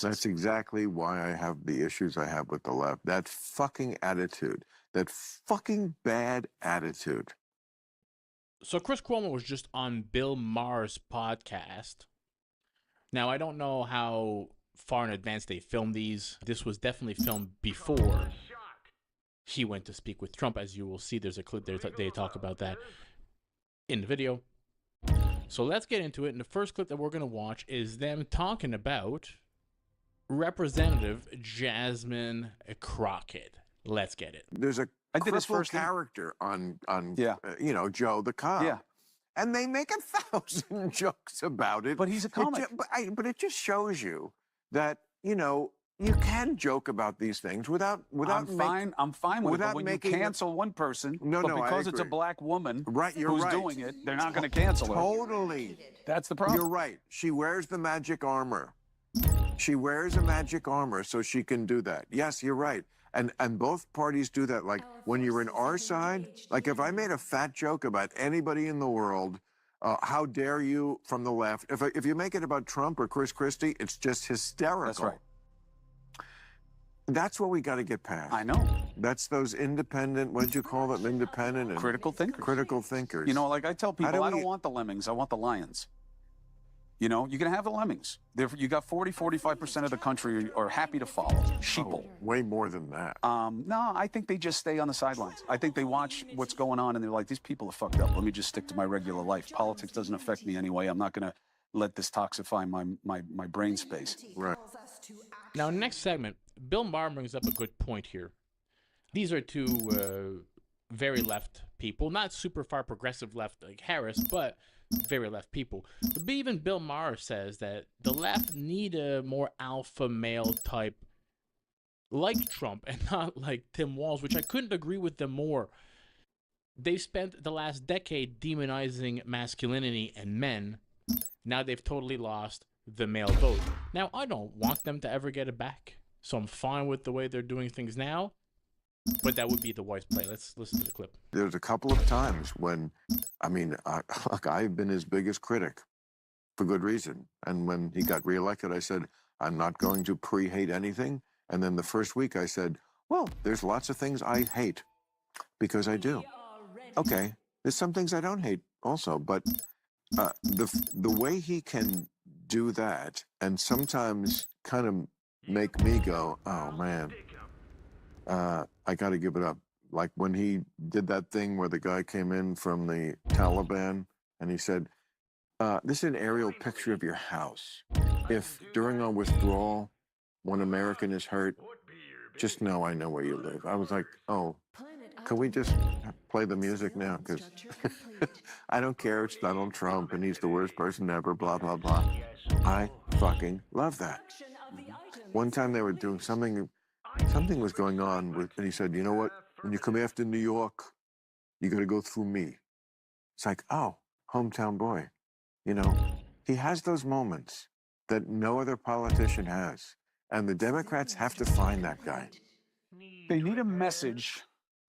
That's exactly why I have the issues I have with the left. That fucking attitude. That fucking bad attitude. So Chris Cuomo was just on Bill Maher's podcast. Now, I don't know how far in advance they filmed these. This was definitely filmed before he went to speak with Trump. As you will see, there's a clip there they talk about that in the video. So let's get into it. And the first clip that we're going to watch is them talking about Representative Jasmine Crockett. Let's get it. There's a crippled character on Joe the cop. Yeah. And they make 1,000 jokes about it. But he's a comic. But it just shows you that, you can joke about these things without I'm fine with it. But when you cancel one person, because it's a black woman who's doing it, they're not going to cancel her. Totally. That's the problem. You're right. She wears the magic armor. She wears a magic armor so she can do that. Yes, you're right. And both parties do that. Like when you're in our side, like if I made a fat joke about anybody in the world, how dare you from the left? If you make it about Trump or Chris Christie, it's just hysterical. That's right. That's what we got to get past. I know. That's those independent, what did you call them? Independent and critical thinkers. Critical thinkers. Like I tell people, I don't want the lemmings, I want the lions. You can have the lemmings. You got 45% of the country are happy to follow. Sheeple. Way more than that. No, I think they just stay on the sidelines. I think they watch what's going on and they're like, these people are fucked up. Let me just stick to my regular life. Politics doesn't affect me anyway. I'm not going to let this toxify my brain space. Right. Now, next segment, Bill Maher brings up a good point here. These are two very left people, not super far progressive left like Harris, but very left people. But even Bill Maher says that the left need a more alpha male type like Trump and not like Tim Walz, which I couldn't agree with them more. They've spent the last decade demonizing masculinity and men. Now they've totally lost the male vote. Now, I don't want them to ever get it back, so I'm fine with the way they're doing things now, but that would be the wise play. Let's listen to the clip. There's a couple of times when, I've been his biggest critic for good reason. And when he got reelected, I said, I'm not going to pre-hate anything. And then the first week I said, well, there's lots of things I hate because I do. Okay, there's some things I don't hate also, but the way he can do that and sometimes kind of make me go, oh man, I got to give it up. Like when he did that thing where the guy came in from the Taliban and he said, this is an aerial picture of your house. If during our withdrawal, one American is hurt, just know I know where you live. I was like, oh, can we just play the music now? Because I don't care. It's Donald Trump and he's the worst person ever, blah, blah, blah. I fucking love that. One time they were doing something was going on with, and he said, you know what? When you come after New York, you got to go through me. It's like, oh, hometown boy. He has those moments that no other politician has. And the Democrats have to find that guy. They need a message,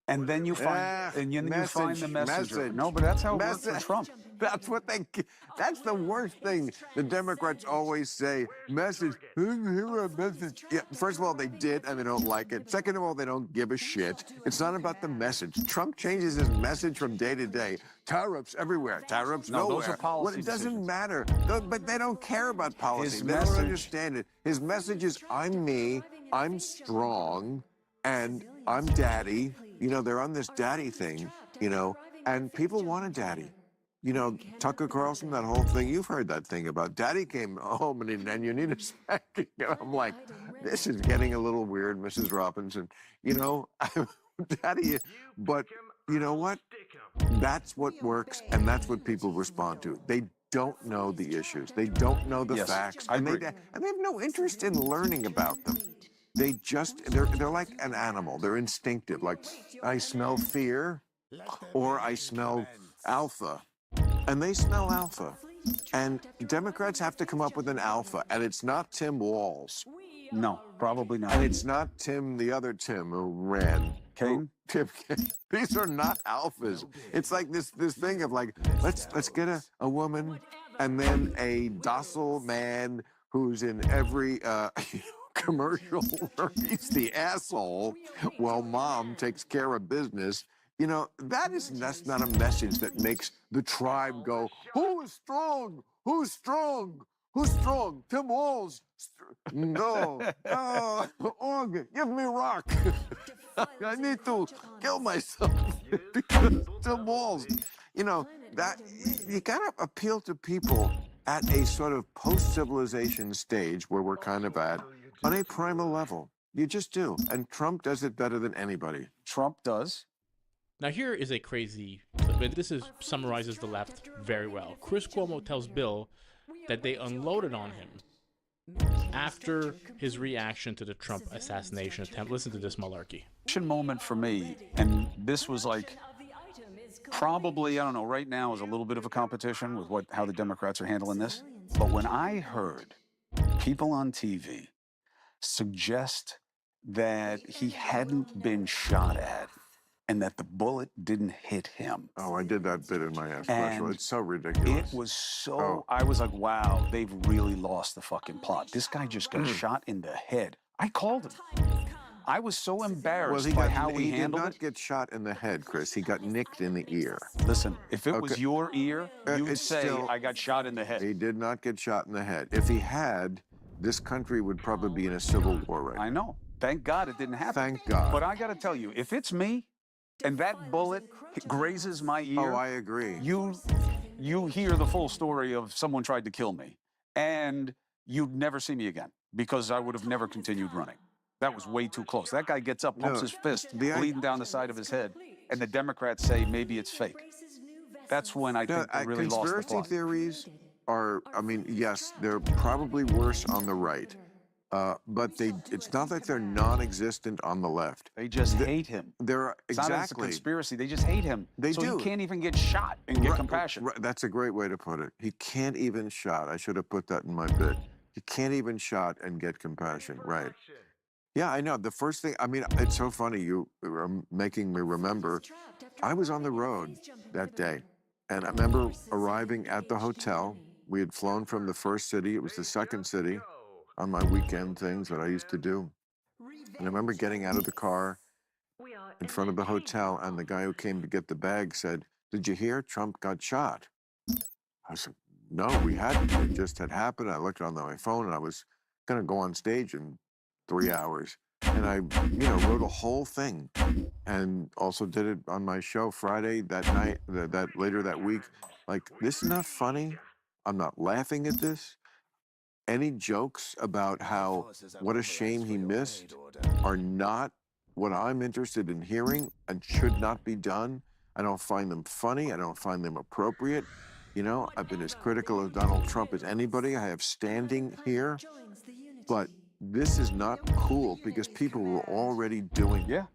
and then you find, you find the messenger. No, but that's how it works for Trump. That's the worst thing. The Democrats always say, message, message. Yeah, first of all, they did, and they don't like it. Second of all, they don't give a shit. It's not about the message. Trump changes his message from day to day. Tariffs everywhere. Tariffs nowhere. Those are policy it doesn't decisions. matter. But they don't care about policy. They don't understand it. His message is, I'm me, I'm strong, and I'm daddy. They're on this daddy thing, and people want a daddy. Tucker Carlson, that whole thing, you've heard that thing about daddy came home and you need a spanking. I'm like, this is getting a little weird, Mrs. Robinson. Daddy, but you know what? That's what works, and that's what people respond to. They don't know the issues. They don't know the facts. And they have no interest in learning about them. They're like an animal. They're instinctive. Like, I smell fear or I smell alpha. And they smell alpha. And Democrats have to come up with an alpha. And it's not Tim Walz. No, probably not. And it's not the other Tim who ran. Kane? Tim Kaine. These are not alphas. It's like this thing of like, let's get a woman and then a docile man who's in every commercial where he's the asshole while mom takes care of business. You know, that's not a message that makes the tribe go, who is strong? Who's strong? Who's strong? Tim Walz. No. Org, give me rock. I need to kill myself because Tim Walz. You know, that you gotta appeal to people at a sort of post-civilization stage where we're kind of at on a primal level. You just do. And Trump does it better than anybody. Trump does. Now here is a crazy clip, and this summarizes the left very well. Chris Cuomo tells Bill that they unloaded on him after his reaction to the Trump assassination attempt. Listen to this malarkey. Moment for me, and this was like probably, I don't know, right now is a little bit of a competition with how the Democrats are handling this. But when I heard people on TV suggest that he hadn't been shot at and that the bullet didn't hit him. Oh, I did that bit in my special. It's so ridiculous. It was so, I was like, wow, they've really lost the fucking plot. This guy just got shot in the head. I called him. I was so embarrassed by how he handled it. He did not get shot in the head, Chris. He got nicked in the ear. Listen, if it was your ear, you would say, I got shot in the head. He did not get shot in the head. If he had, this country would probably be in a civil war right now. I know. Thank God it didn't happen. Thank God. But I got to tell you, if it's me and that bullet grazes my ear... Oh, I agree. You hear the full story of someone tried to kill me, and you'd never see me again because I would have never continued running. That was way too close. That guy gets up, pumps his fist, bleeding down the side of his head, and the Democrats say maybe it's fake. That's when I think they really lost the plot. Conspiracy theories are, I mean, yes, they're probably worse on the right, but it's not like they're non-existent on the left. They just hate him. They're It's not a conspiracy. They just hate him. They do. So he can't even get shot and get compassion. Right, that's a great way to put it. He can't even shot. I should have put that in my bit. He can't even shot and get compassion. Right. Yeah, I know. The first thing, I mean, it's so funny. You were making me remember. I was on the road that day, and I remember arriving at the hotel. We had flown from the first city. It was the second city on my weekend things that I used to do. And I remember getting out of the car in front of the hotel, and the guy who came to get the bag said, "Did you hear Trump got shot?" I said, "No, we hadn't. It just had happened." I looked on my phone, and I was going to go on stage in 3 hours. And I, wrote a whole thing, and also did it on my show Friday that night, that later that week. Like, this is not funny. I'm not laughing at this. Any jokes about what a shame he missed are not what I'm interested in hearing and should not be done. I don't find them funny. I don't find them appropriate. You know, I've been as critical of Donald Trump as anybody. I have standing here, but this is not cool because people were already doing it. Yeah.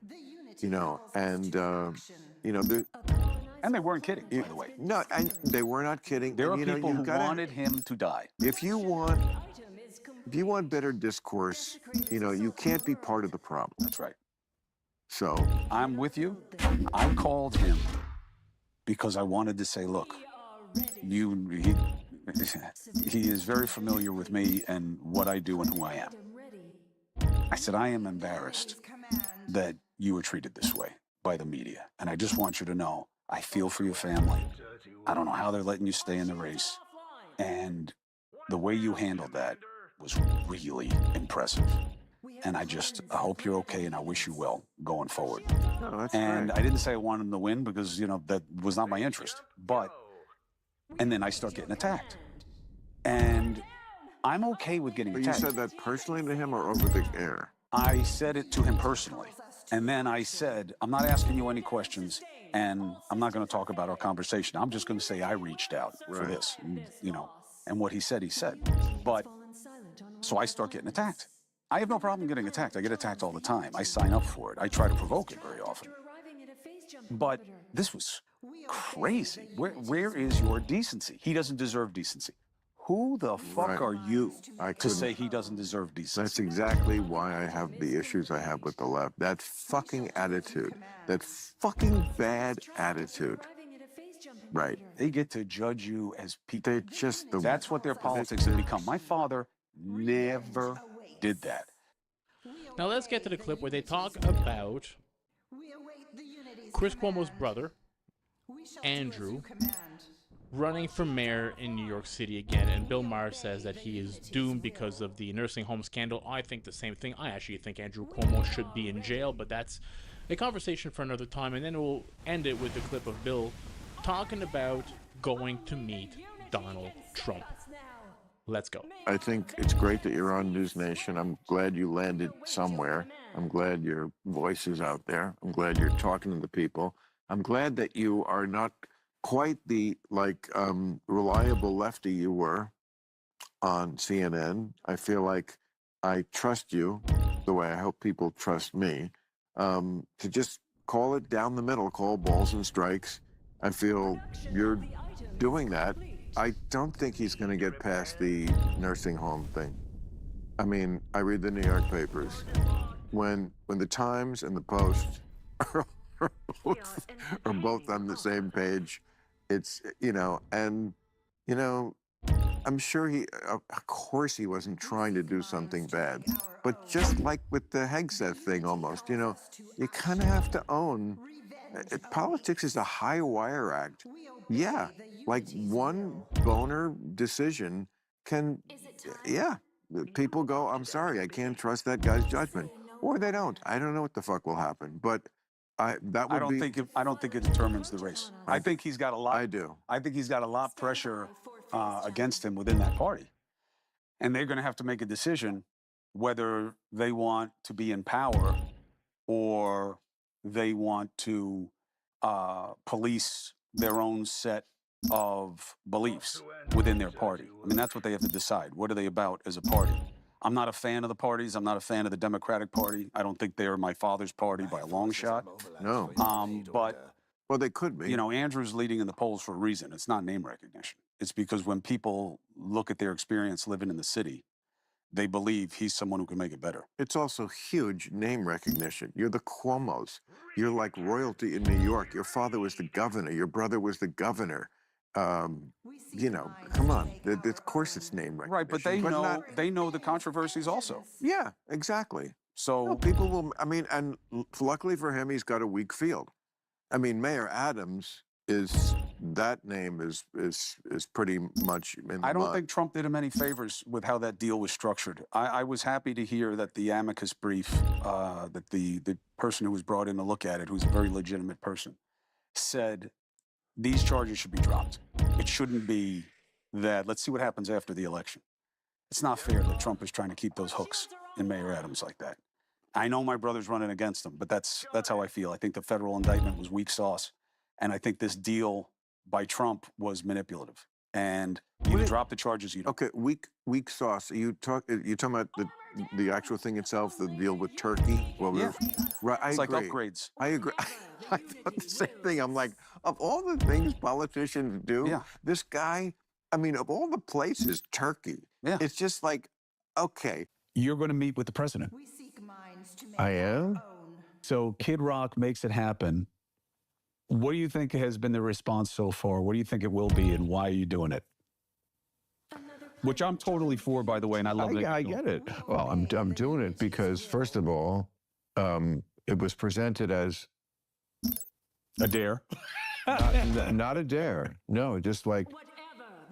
And they weren't kidding, by the way. No, and they were not kidding. There are people who wanted him to die. If you want better discourse, you can't be part of the problem. That's right. So I'm with you. I called him because I wanted to say, look, he is very familiar with me and what I do and who I am. I said, I am embarrassed that you were treated this way by the media. And I just want you to know, I feel for your family. I don't know how they're letting you stay in the race. And the way you handled that was really impressive. And I hope you're okay, and I wish you well going forward. Oh, that's and great. I didn't say I wanted him to win because, that was not my interest. And then I start getting attacked. And I'm okay with getting attacked. You said that personally to him or over the air? I said it to him personally. And then I said, I'm not asking you any questions, and I'm not going to talk about our conversation. I'm just going to say I reached out for this, and what he said, he said. But, so I start getting attacked. I have no problem getting attacked. I get attacked all the time. I sign up for it. I try to provoke it very often. But this was crazy. Where is your decency? He doesn't deserve decency. Who the fuck are you to say he doesn't deserve decency? That's exactly why I have the issues I have with the left. That fucking attitude. That fucking bad attitude. Right. They get to judge you as people. They're just That's what their politics have become. My father never did that. Now let's get to the clip where they talk about Chris Cuomo's brother, Andrew, running for mayor in New York City again, and Bill Maher says that he is doomed because of the nursing home scandal. I think the same thing. I actually think Andrew Cuomo should be in jail, but that's a conversation for another time, and then we'll end it with the clip of Bill talking about going to meet Donald Trump. Let's go. I think it's great that you're on News Nation. I'm glad you landed somewhere. I'm glad your voice is out there. I'm glad you're talking to the people. I'm glad that you are not quite the reliable lefty you were on CNN. I feel like I trust you the way I hope people trust me, to just call it down the middle, call balls and strikes. I feel you're doing that. I don't think he's going to get past the nursing home thing. I mean, I read the New York papers. When the Times and the Post are both on the same page, it's, I'm sure of course he wasn't trying to do something bad. But just like with the Hegseth thing almost, you kind of have to own, politics is a high wire act. Yeah, like one boner decision can, people go, I'm sorry, I can't trust that guy's judgment. Or they don't. I don't know what the fuck will happen. But I don't think it determines the race. I think he's got a lot. I do. I think he's got a lot of pressure against him within that party. And they're going to have to make a decision whether they want to be in power or they want to police their own set of beliefs within their party. I mean, that's what they have to decide. What are they about as a party? I'm not a fan of the parties. I'm not a fan of the Democratic Party. I don't think they're my father's party by a long shot. No. But well, they could be. Andrew's leading in the polls for a reason. It's not name recognition. It's because when people look at their experience living in the city, they believe he's someone who can make it better. It's also huge name recognition. You're the Cuomos. You're like royalty in New York. Your father was the governor. Your brother was the governor. Come on. Of course it's name recognition. Right, but they know the controversies also. Yeah, exactly. So people will, and luckily for him, he's got a weak field. I mean, Mayor Adams that name is pretty much in the mud. Think Trump did him any favors with how that deal was structured. I was happy to hear that the amicus brief, that the person who was brought in to look at it, who's a very legitimate person, said these charges should be dropped. It shouldn't be that, let's see what happens after the election. It's not fair that Trump is trying to keep those hooks in Mayor Adams like that. I know my brother's running against him, but that's how I feel. I think the federal indictment was weak sauce. And I think this deal by Trump was manipulative. And you drop the charges, you don't. Okay, weak sauce. You talking about the actual thing itself, the deal with Turkey? Well, yeah. Right, it's like upgrades. I agree. I thought the same thing. I'm like, of all the things politicians do, this guy, of all the places, Turkey. Yeah. It's just like, okay. You're going to meet with the president. I am? So Kid Rock makes it happen. What do you think has been the response so far? What do you think it will be, and why are you doing it? Which I'm totally for, by the way, and I love it. I get it. Well, I'm doing it because, first of all, it was presented as a dare. Not a dare. No, just like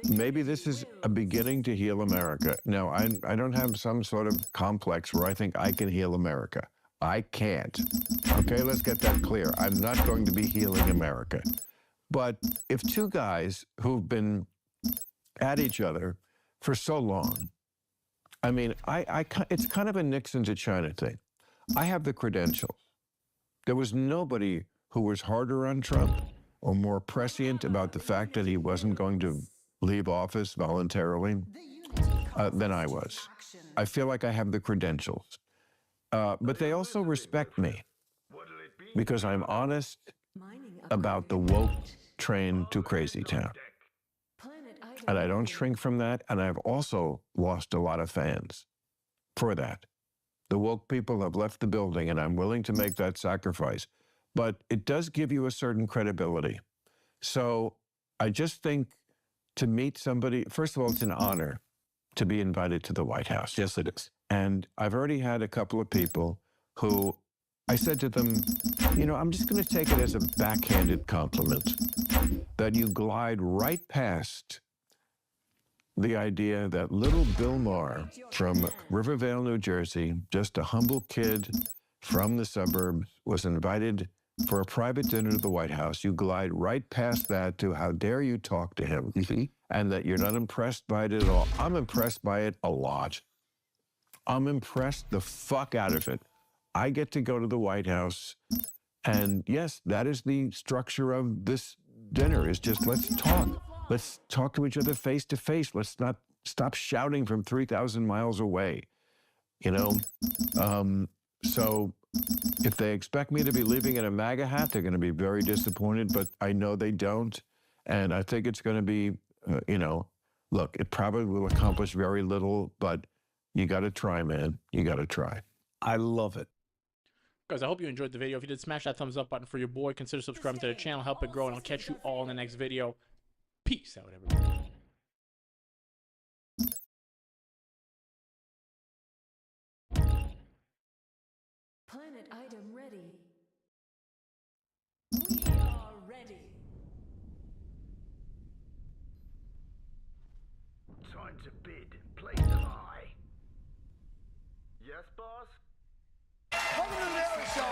maybe this is a beginning to heal America. Now, I don't have some sort of complex where I think I can heal America. I can't. Okay, let's get that clear. I'm not going to be healing America. But if two guys who've been at each other for so long, it's kind of a Nixon to China thing. I have the credentials. There was nobody who was harder on Trump or more prescient about the fact that he wasn't going to leave office voluntarily than I was. I feel like I have the credentials. But they also respect me because I'm honest about the woke train to crazy town. And I don't shrink from that. And I've also lost a lot of fans for that. The woke people have left the building, and I'm willing to make that sacrifice. But it does give you a certain credibility. So I just think to meet somebody, first of all, it's an honor. to be invited to the White House. Yes, it is. And I've already had a couple of people who I said to them, you know, I'm just going to take it as a backhanded compliment that you glide right past the idea that little Bill Maher from Rivervale, New Jersey, just a humble kid from the suburbs, was invited for a private dinner to the White House. You glide right past that to how dare you talk to him, and that you're not impressed by it at all. I'm impressed by it a lot. I'm impressed the fuck out of it. I get to go to the White House, and yes, that is the structure of this dinner, is just let's talk. Let's talk to each other face to face. Let's not stop shouting from 3,000 miles away, you know? So if they expect me to be leaving in a MAGA hat, they're going to be very disappointed, but I know they don't. And I think it's going to be, you know, look, it probably will accomplish very little, but you got to try, man. You got to try. I love it. Guys, I hope you enjoyed the video. If you did, smash that thumbs up button for your boy. Consider subscribing to the channel. Help it grow, and I'll catch you all in the next video. Peace out, everybody. Planet item ready. We are ready. Time to bid. Place of eye. Yes, boss? Welcome to the Daily Show.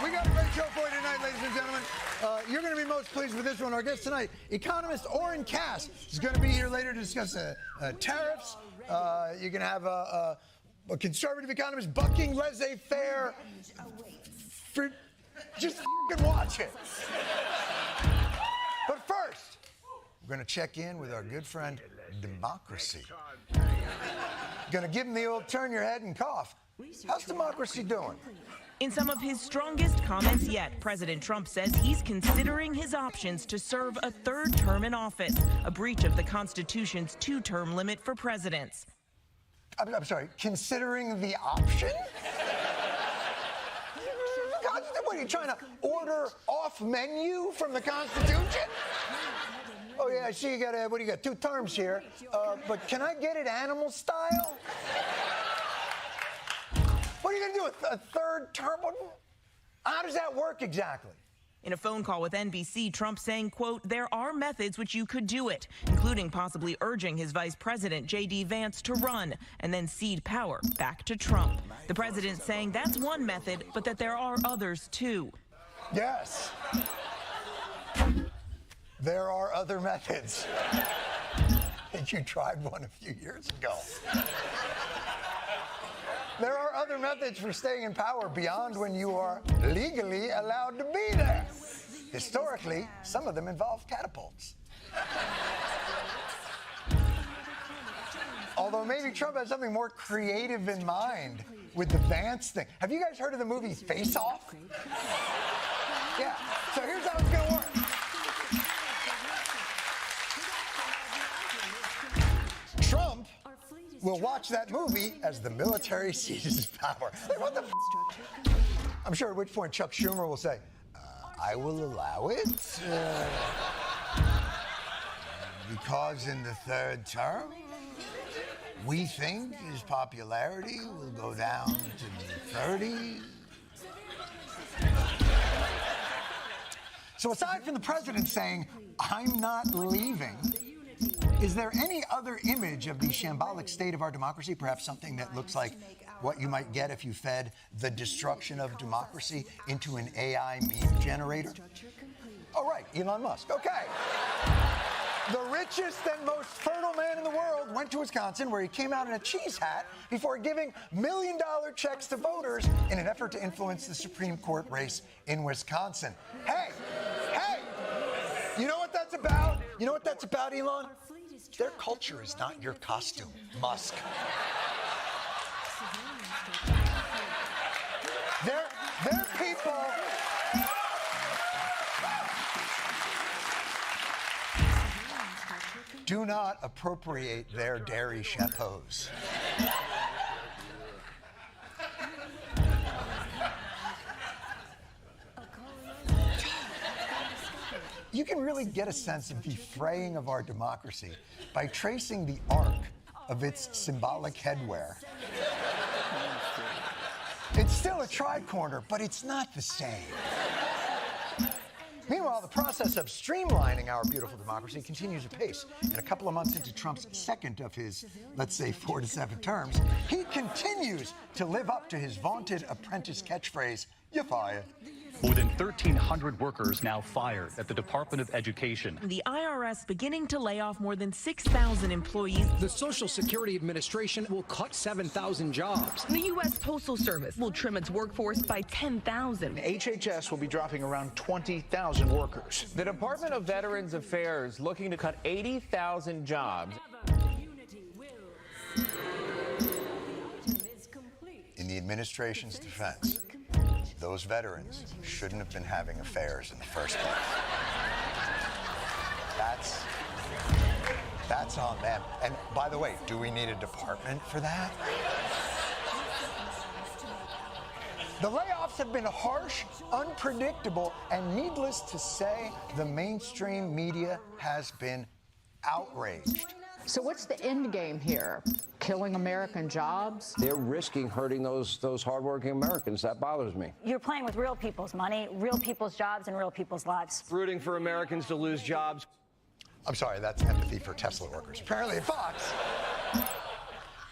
We got a great show for you tonight, ladies and gentlemen. You're going to be most pleased with this one. Our guest tonight, economist Orrin Cass, is going to be here later to discuss tariffs. You're going to have a conservative economist bucking laissez-faire. Just f***ing watch it. But first, we're going to check in with our good friend, Democracy. Going to give him the old turn your head and cough. How's democracy doing? In some of his strongest comments yet, President Trump says he's considering his options to serve a third term in office, a breach of the Constitution's two-term limit for presidents. I'm sorry, considering the option? What, are you trying to order off menu from the Constitution? Oh, yeah, I see you got, what do you got, 2 terms here. But can I get it animal style? What are you going to do, a third term? How does that work exactly? In a phone call with NBC, Trump saying, quote, there are methods which you could do it, including possibly urging his vice president, J.D. Vance, to run and then cede power back to Trump. The president saying that's one method, but that there are others, too. Yes. There are other methods. I think you tried one a few years ago. There are other methods for staying in power beyond when you are legally allowed to be there. Historically, some of them involve catapults. Although maybe Trump has something more creative in mind with the Vance thing. Have you guys heard of the movie Face Off? Yeah, so here's how it's going to work. Trump will watch that movie as the military seizes power. Like, what the f? I'm sure at which point Chuck Schumer will say, I will allow it because in the third term, we think his popularity will go down to the 30s. So aside from the president saying, I'm not leaving, is there any other image of the shambolic state of our democracy, perhaps something that looks like what you might get if you fed the destruction of democracy into an AI meme generator? Oh, right, Elon Musk. Okay. The richest and most fertile man in the world went to Wisconsin, where he came out in a cheese hat before giving $1-million checks to voters in an effort to influence the Supreme Court race in Wisconsin. Hey, you know what that's about? You know what that's about, Elon? Their culture is not your costume, Musk. Their people. Do not appropriate their dairy chapeaux. You can really get a sense of the fraying of our democracy by tracing the arc of its symbolic headwear. It's still a tricorner, but it's not the same. Meanwhile, the process of streamlining our beautiful democracy continues apace. And a couple of months into Trump's second of his, let's say, 4 to 7 terms, he continues to live up to his vaunted apprentice catchphrase, "You're fired." More than 1,300 workers now fired at the Department of Education. The IRS beginning to lay off more than 6,000 employees. The Social Security Administration will cut 7,000 jobs. The U.S. Postal Service will trim its workforce by 10,000. HHS will be dropping around 20,000 workers. The Department of Veterans Affairs looking to cut 80,000 jobs. In the administration's defense, those veterans shouldn't have been having affairs in the first place. That's on them. And by the way, do we need a department for that? The layoffs have been harsh, unpredictable, and needless to say, the mainstream media has been outraged. So what's the end game here? Killing American jobs? They're risking hurting those hardworking Americans. That bothers me. You're playing with real people's money, real people's jobs, and real people's lives. Rooting for Americans to lose jobs. I'm sorry, that's empathy for Tesla workers. Apparently at Fox,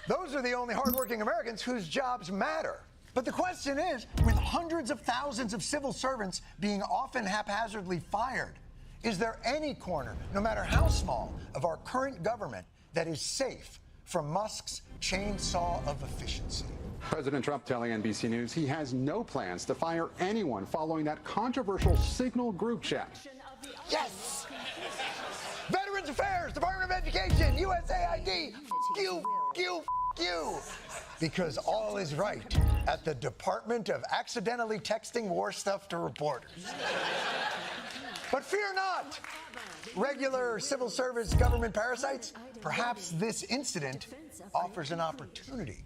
those are the only hardworking Americans whose jobs matter. But the question is, with hundreds of thousands of civil servants being often haphazardly fired, is there any corner, no matter how small, of our current government that is safe from Musk's chainsaw of efficiency? President Trump telling NBC News he has no plans to fire anyone following that controversial Signal group chat. Yes! Veterans Affairs, Department of Education, USAID, you. Because all is right at the Department of Accidentally Texting War Stuff to Reporters. But fear not, regular civil service government parasites. Perhaps this incident offers an opportunity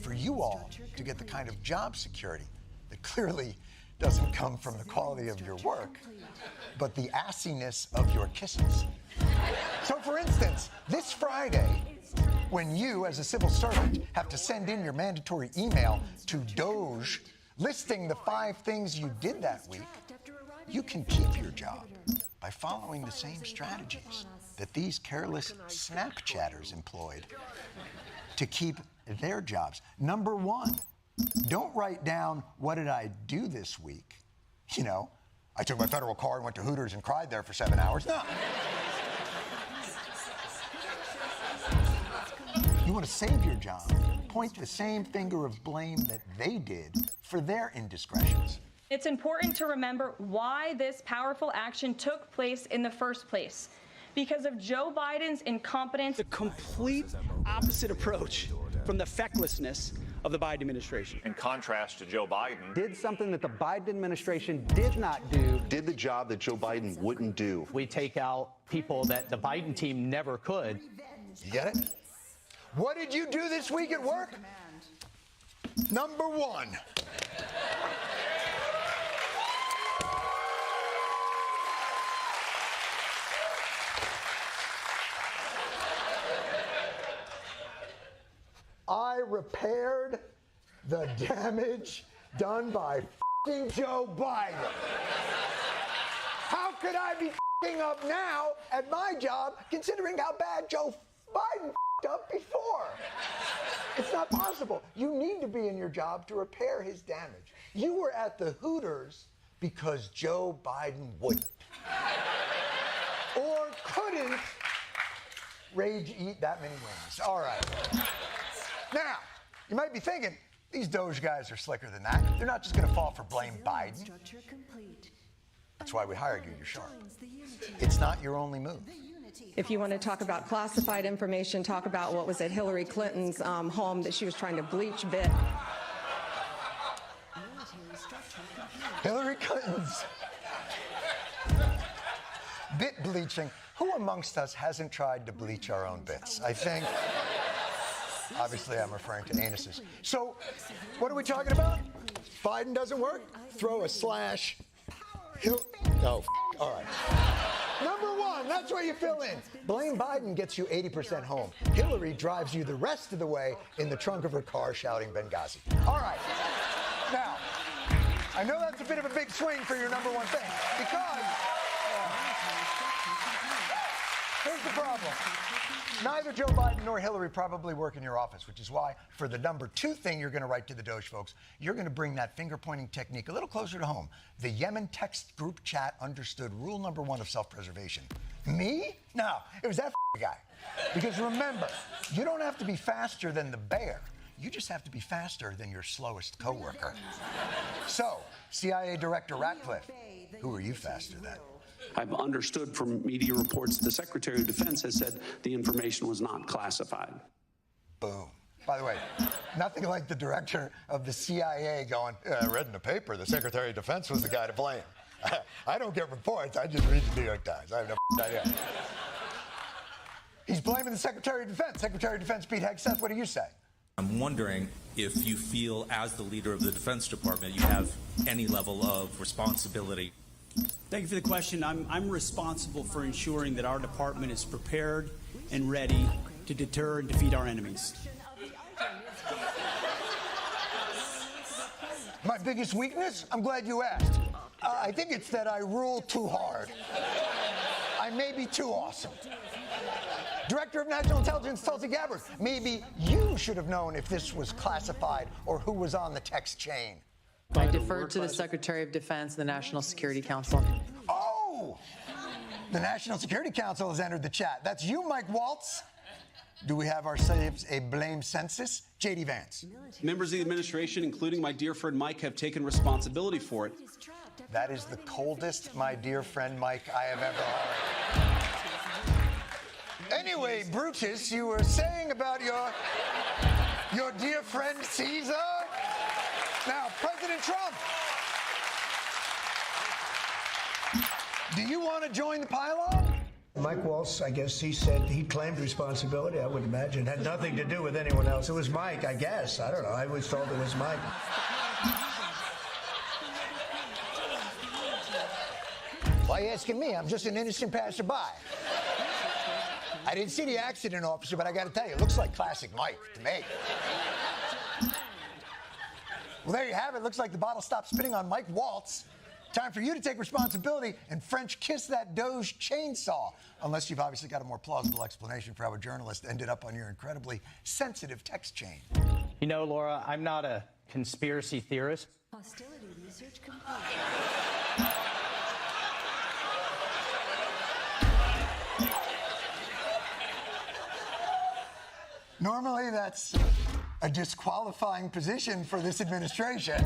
for you all to get the kind of job security that clearly doesn't come from the quality of your work, but the assiness of your kisses. So for instance, this Friday, when you as a civil servant have to send in your mandatory email to Doge listing the 5 things you did that week, you can keep your job by following the same strategies that these careless Snapchatters employed to keep their jobs. Number 1, don't write down, what did I do this week? You know, I took my federal car and went to Hooters and cried there for 7 hours. No. You want to save your job, point the same finger of blame that they did for their indiscretions. It's important to remember why this powerful action took place in the first place. Because of Joe Biden's incompetence. The complete opposite approach from the fecklessness of the Biden administration. In contrast to Joe Biden, did something that the Biden administration did not do. Did the job that Joe Biden wouldn't do. We take out people that the Biden team never could. You get it? What did you do this week at work? Number 1. I repaired the damage done by f***ing Joe Biden. How could I be f***ing up now at my job considering how bad Joe Biden f***ed up before? It's not possible. You need to be in your job to repair his damage. You were at the Hooters because Joe Biden wouldn't. Or couldn't rage eat that many wings. All right. Now, you might be thinking, these Doge guys are slicker than that. They're not just going to fall for blame Biden. That's why we hired you. You're sharp. It's not your only move. If you want to talk about classified information, talk about what was at Hillary Clinton's home that she was trying to bleach bit. Hillary Clinton's bit bleaching. Who amongst us hasn't tried to bleach our own bits? I think... Obviously, I'm referring to anuses. So, what are we talking about? Biden doesn't work? Throw a slash. All right. Number one, that's where you fill in. Blame Biden gets you 80% home. Hillary drives you the rest of the way in the trunk of her car shouting Benghazi. All right. Now, I know that's a bit of a big swing for your number one thing, because here's the problem. Neither Joe Biden nor Hillary probably work in your office, which is why, for the number two thing you're going to write to the Doge folks, you're going to bring that finger-pointing technique a little closer to home. The Yemen text group chat understood rule number one of self-preservation. Me? No, it was that guy. Because remember, you don't have to be faster than the bear. You just have to be faster than your slowest coworker. So, CIA Director Ratcliffe, who are you faster than? I've understood from media reports the Secretary of Defense has said the information was not classified. Boom. By the way, nothing like the director of the CIA going, yeah, I read in the paper the Secretary of Defense was the guy to blame. I don't get reports, I just read the New York Times. I have no idea. He's blaming the Secretary of Defense. Secretary of Defense Pete Hegseth, what do you say? I'm wondering if you feel, as the leader of the Defense Department, you have any level of responsibility. Thank you for the question. I'm responsible for ensuring that our department is prepared and ready to deter and defeat our enemies. My biggest weakness? I'm glad you asked. I think it's that I rule too hard. I may be too awesome. Director of National Intelligence Tulsi Gabbard, maybe you should have known if this was classified or who was on the text chain. I defer to the Secretary of Defense and the National Security Council. Oh! The National Security Council has entered the chat. That's you, Mike Waltz. Do we have ourselves a blame census? J.D. Vance. Members of the administration, including my dear friend Mike, have taken responsibility for it. That is the coldest, my dear friend Mike, I have ever heard. Anyway, Brutus, you were saying about your dear friend Caesar? Now, President Trump, do you want to join the pylon? Mike Waltz, I guess he said he claimed responsibility, I would imagine. It had nothing to do with anyone else. It was Mike, I guess. I don't know. I was told it was Mike. Why are you asking me? I'm just an innocent passerby. I didn't see the accident, officer, but I got to tell you, it looks like classic Mike to me. Well, there you have it. Looks like the bottle stopped spinning on Mike Waltz. Time for you to take responsibility and French kiss that Doge chainsaw. Unless you've obviously got a more plausible explanation for how a journalist ended up on your incredibly sensitive text chain. You know, Laura, I'm not a conspiracy theorist. Hostility research complete. Normally, that's a disqualifying position for this administration.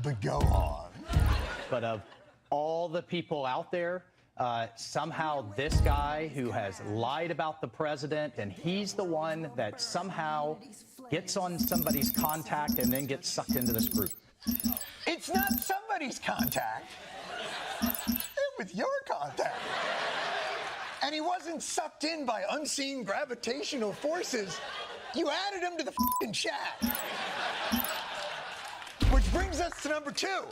But go on. But of all the people out there, somehow this guy who has lied about the president, and he's the one that somehow gets on somebody's contact and then gets sucked into this group. It's not somebody's contact. It was your contact. And he wasn't sucked in by unseen gravitational forces. You added him to the f***ing chat. Which brings us to number two.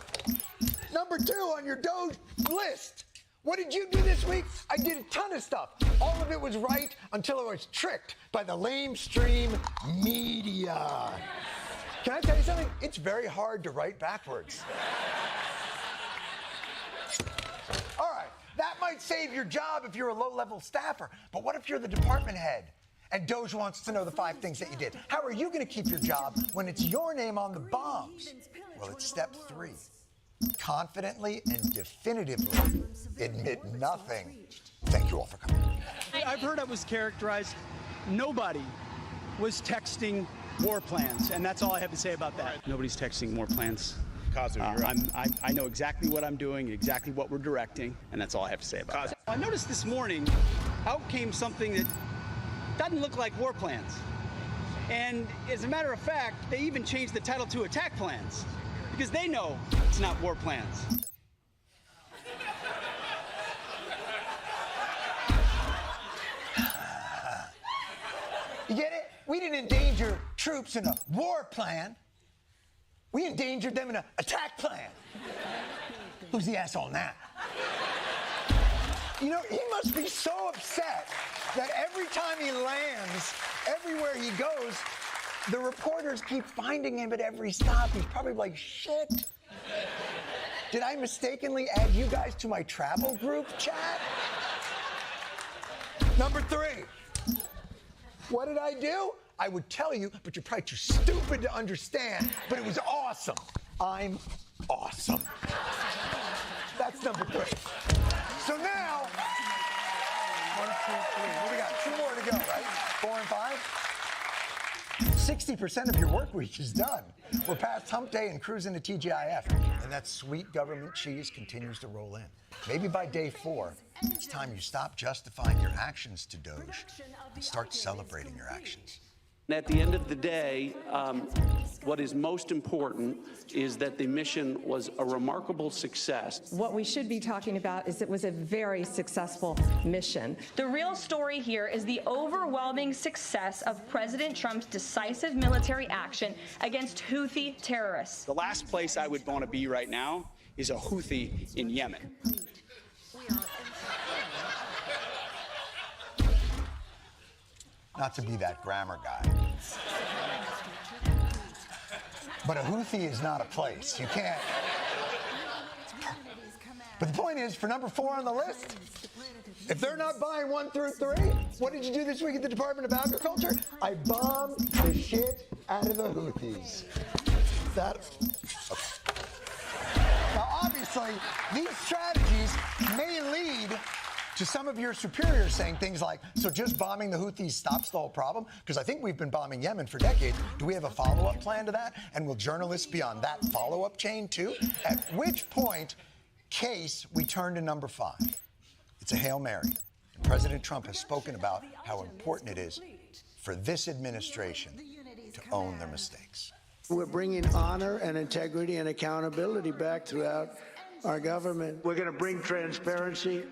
Number two on your Doge list. What did you do this week? I did a ton of stuff. All of it was right until I was tricked by the lamestream media. Can I tell you something? It's very hard to write backwards. All right, that might save your job if you're a low-level staffer, but what if you're the department head and Doge wants to know the 5 things that you did? How are you going to keep your job when it's your name on the bombs? Well, it's step 3. Confidently and definitively admit nothing. Thank you all for coming. I've heard I was characterized. Nobody was texting war plans, and that's all I have to say about that. Nobody's texting war plans. I know exactly what I'm doing, exactly what we're directing, and that's all I have to say about that. I noticed this morning out came something that doesn't look like war plans. And as a matter of fact, they even changed the title to attack plans because they know it's not war plans. You get it? We didn't endanger troops in a war plan. We endangered them in an attack plan. Who's the asshole now? You know, he must be so upset that every time he lands, everywhere he goes, the reporters keep finding him at every stop. He's probably like, shit. Did I mistakenly add you guys to my travel group chat? Number 3. What did I do? I would tell you, but you're probably too stupid to understand, but it was awesome. I'm awesome. That's number 3. So now, 1, 2, 3. What do we got? 2 more to go, right? 4 and 5? 60% of your work week is done. We're past hump day and cruising to TGIF. And that sweet government cheese continues to roll in. Maybe by day 4, it's time you stop justifying your actions to Doge and start celebrating your actions. At the end of the day, what is most important is that the mission was a remarkable success. What we should be talking about is it was a very successful mission. The real story here is the overwhelming success of President Trump's decisive military action against Houthi terrorists. The last place I would want to be right now is a Houthi in Yemen. Not to be that grammar guy. But a Houthi is not a place. You can't. But the point is, for number 4 on the list, if they're not buying 1 through 3, what did you do this week at the Department of Agriculture? I bombed the shit out of the Houthis. Now, obviously, these strategies may lead to some of your superiors saying things like, so just bombing the Houthis stops the whole problem? Because I think we've been bombing Yemen for decades. Do we have a follow-up plan to that? And will journalists be on that follow-up chain too? At which point, case, we turn to number 5. It's a Hail Mary. And President Trump has spoken about how important it is for this administration to own their mistakes. We're bringing honor and integrity and accountability back throughout our government. We're going to bring transparency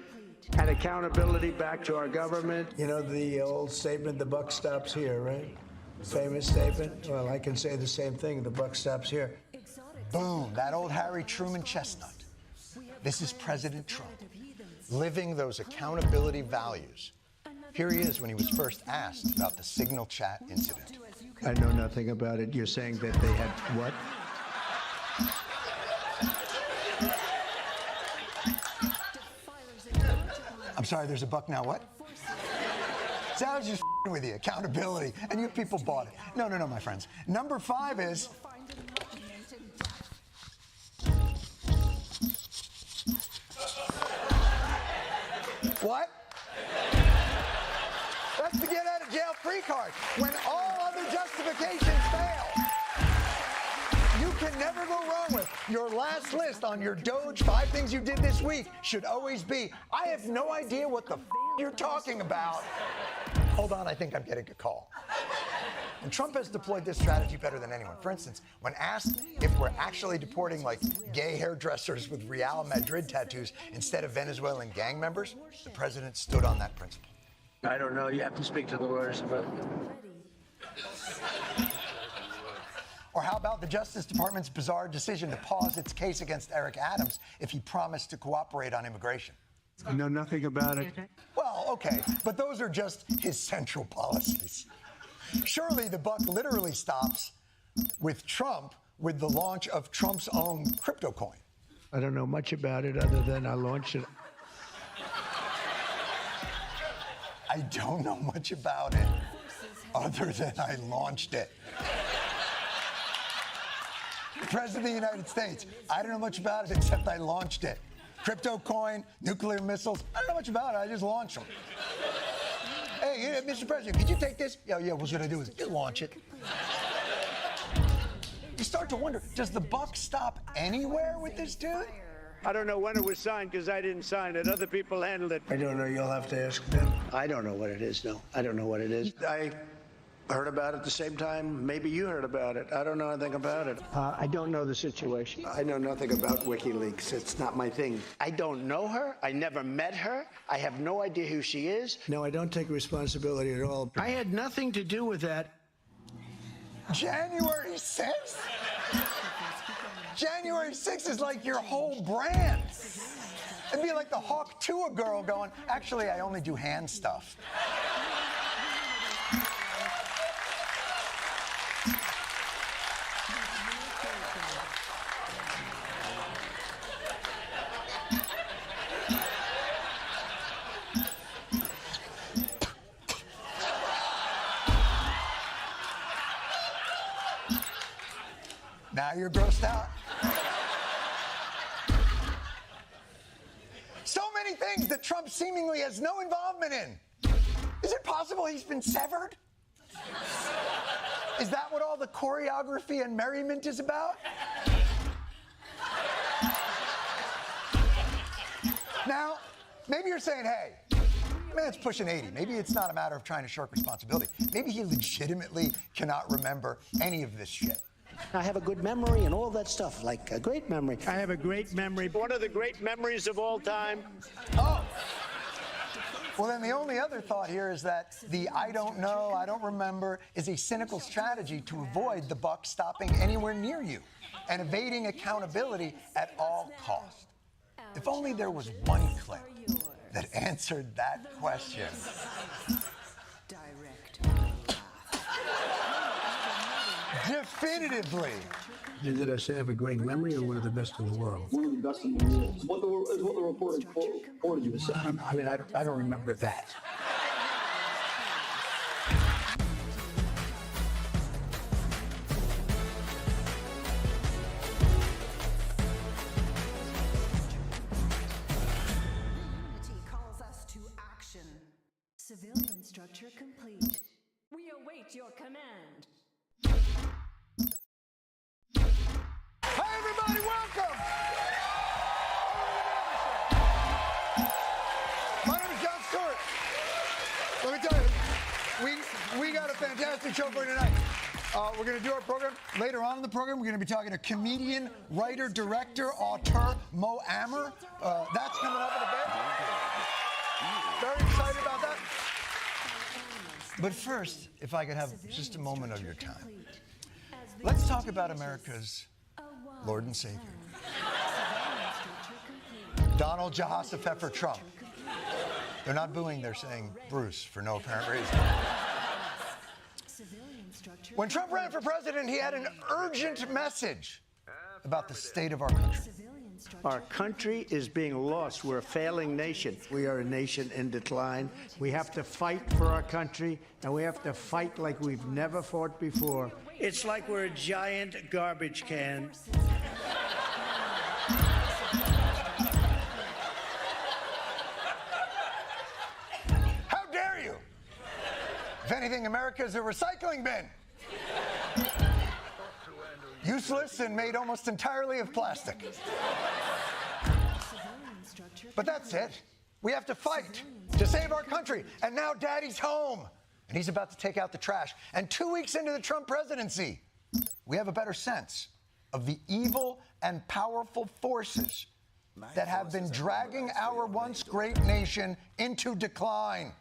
and accountability back to our government. You know the old statement, the buck stops here, right? Famous statement. Well, I can say the same thing, the buck stops here. Boom, that old Harry Truman chestnut. This is President Trump, living those accountability values. Here he is when he was first asked about the Signal Chat incident. I know nothing about it. You're saying that they had what? I'm sorry, there's a buck now, what? See, I was just with you, accountability, and you people bought it. No, my friends. Number 5 is... What? That's the get out of jail free card. When all other justifications fail, you can never go wrong with your last list on your Doge 5 things you did this week should always be, I have no idea what the you're talking about. Hold on, I think I'm getting a call. And Trump has deployed this strategy better than anyone. For instance, when asked if we're actually deporting like gay hairdressers with Real Madrid tattoos instead of Venezuelan gang members, the president stood on that principle. I don't know. You have to speak to the lawyers about it. Or how about the Justice Department's bizarre decision to pause its case against Eric Adams if he promised to cooperate on immigration? I know nothing about it. Well, okay, but those are just his central policies. Surely the buck literally stops with Trump with the launch of Trump's own crypto coin. I don't know much about it other than I launched it. I don't know much about it other than I launched it. President of the United States, I don't know much about it except I launched it. Crypto coin, nuclear missiles, I don't know much about it, I just launched them. Hey, Mr. President, could you take this? Yeah, what's going to do is just launch it. You start to wonder, does the buck stop anywhere with this dude? I don't know when it was signed because I didn't sign it. Other people handled it. I don't know. You'll have to ask them. I don't know what it is, no. I don't know what it is. I heard about it at the same time. Maybe you heard about it. I don't know anything about it. I don't know the situation. I know nothing about WikiLeaks. It's not my thing. I don't know her. I never met her. I have no idea who she is. No, I don't take responsibility at all. I had nothing to do with that. January 6th? January 6th is like your whole brand. It'd be like the hawk to a girl going, actually, I only do hand stuff. Now you're grossed out. So many things that Trump seemingly has no involvement in. Is it possible he's been severed? Is that what all the choreography and merriment is about? Now, maybe you're saying, hey, man's pushing 80. Maybe it's not a matter of trying to shirk responsibility. Maybe he legitimately cannot remember any of this shit. I have a good memory and all that stuff, like a great memory. I have a great memory. One of the great memories of all time. Oh. Well, then the only other thought here is that the I don't know, I don't remember is a cynical strategy to avoid the buck stopping anywhere near you and evading accountability at all costs. If only there was one clip that answered that question. Definitively. Did I say I have a great memory or one of the best in the world? One of the best in the world. Is what the reporter quoted you to say. I don't remember that. Unity calls us to action. Civilian structure complete. We await your command. Hi, everybody, welcome! My name is John Stewart. Let me tell you, we got a fantastic show for you tonight. We're going to do our program. Later on in the program, we're going to be talking to comedian, writer, director, auteur Mo Amer. That's coming up in a bit. Very excited about that. But first, if I could have just a moment of your time. Let's talk about America's Lord and Savior, Donald Jehoshaphat Trump. They're not booing, they're saying Bruce for no apparent reason. When Trump ran for president, he had an urgent message about the state of our country. Our country is being lost. We're a failing nation. We are a nation in decline. We have to fight for our country, and we have to fight like we've never fought before. It's like we're a giant garbage can. How dare you? If anything, America is a recycling bin. Useless and made almost entirely of plastic. But that's it. We have to fight to save our country. And now Daddy's home. And he's about to take out the trash. And 2 weeks into the Trump presidency, we have a better sense of the evil and powerful forces that have been dragging our once great nation into decline.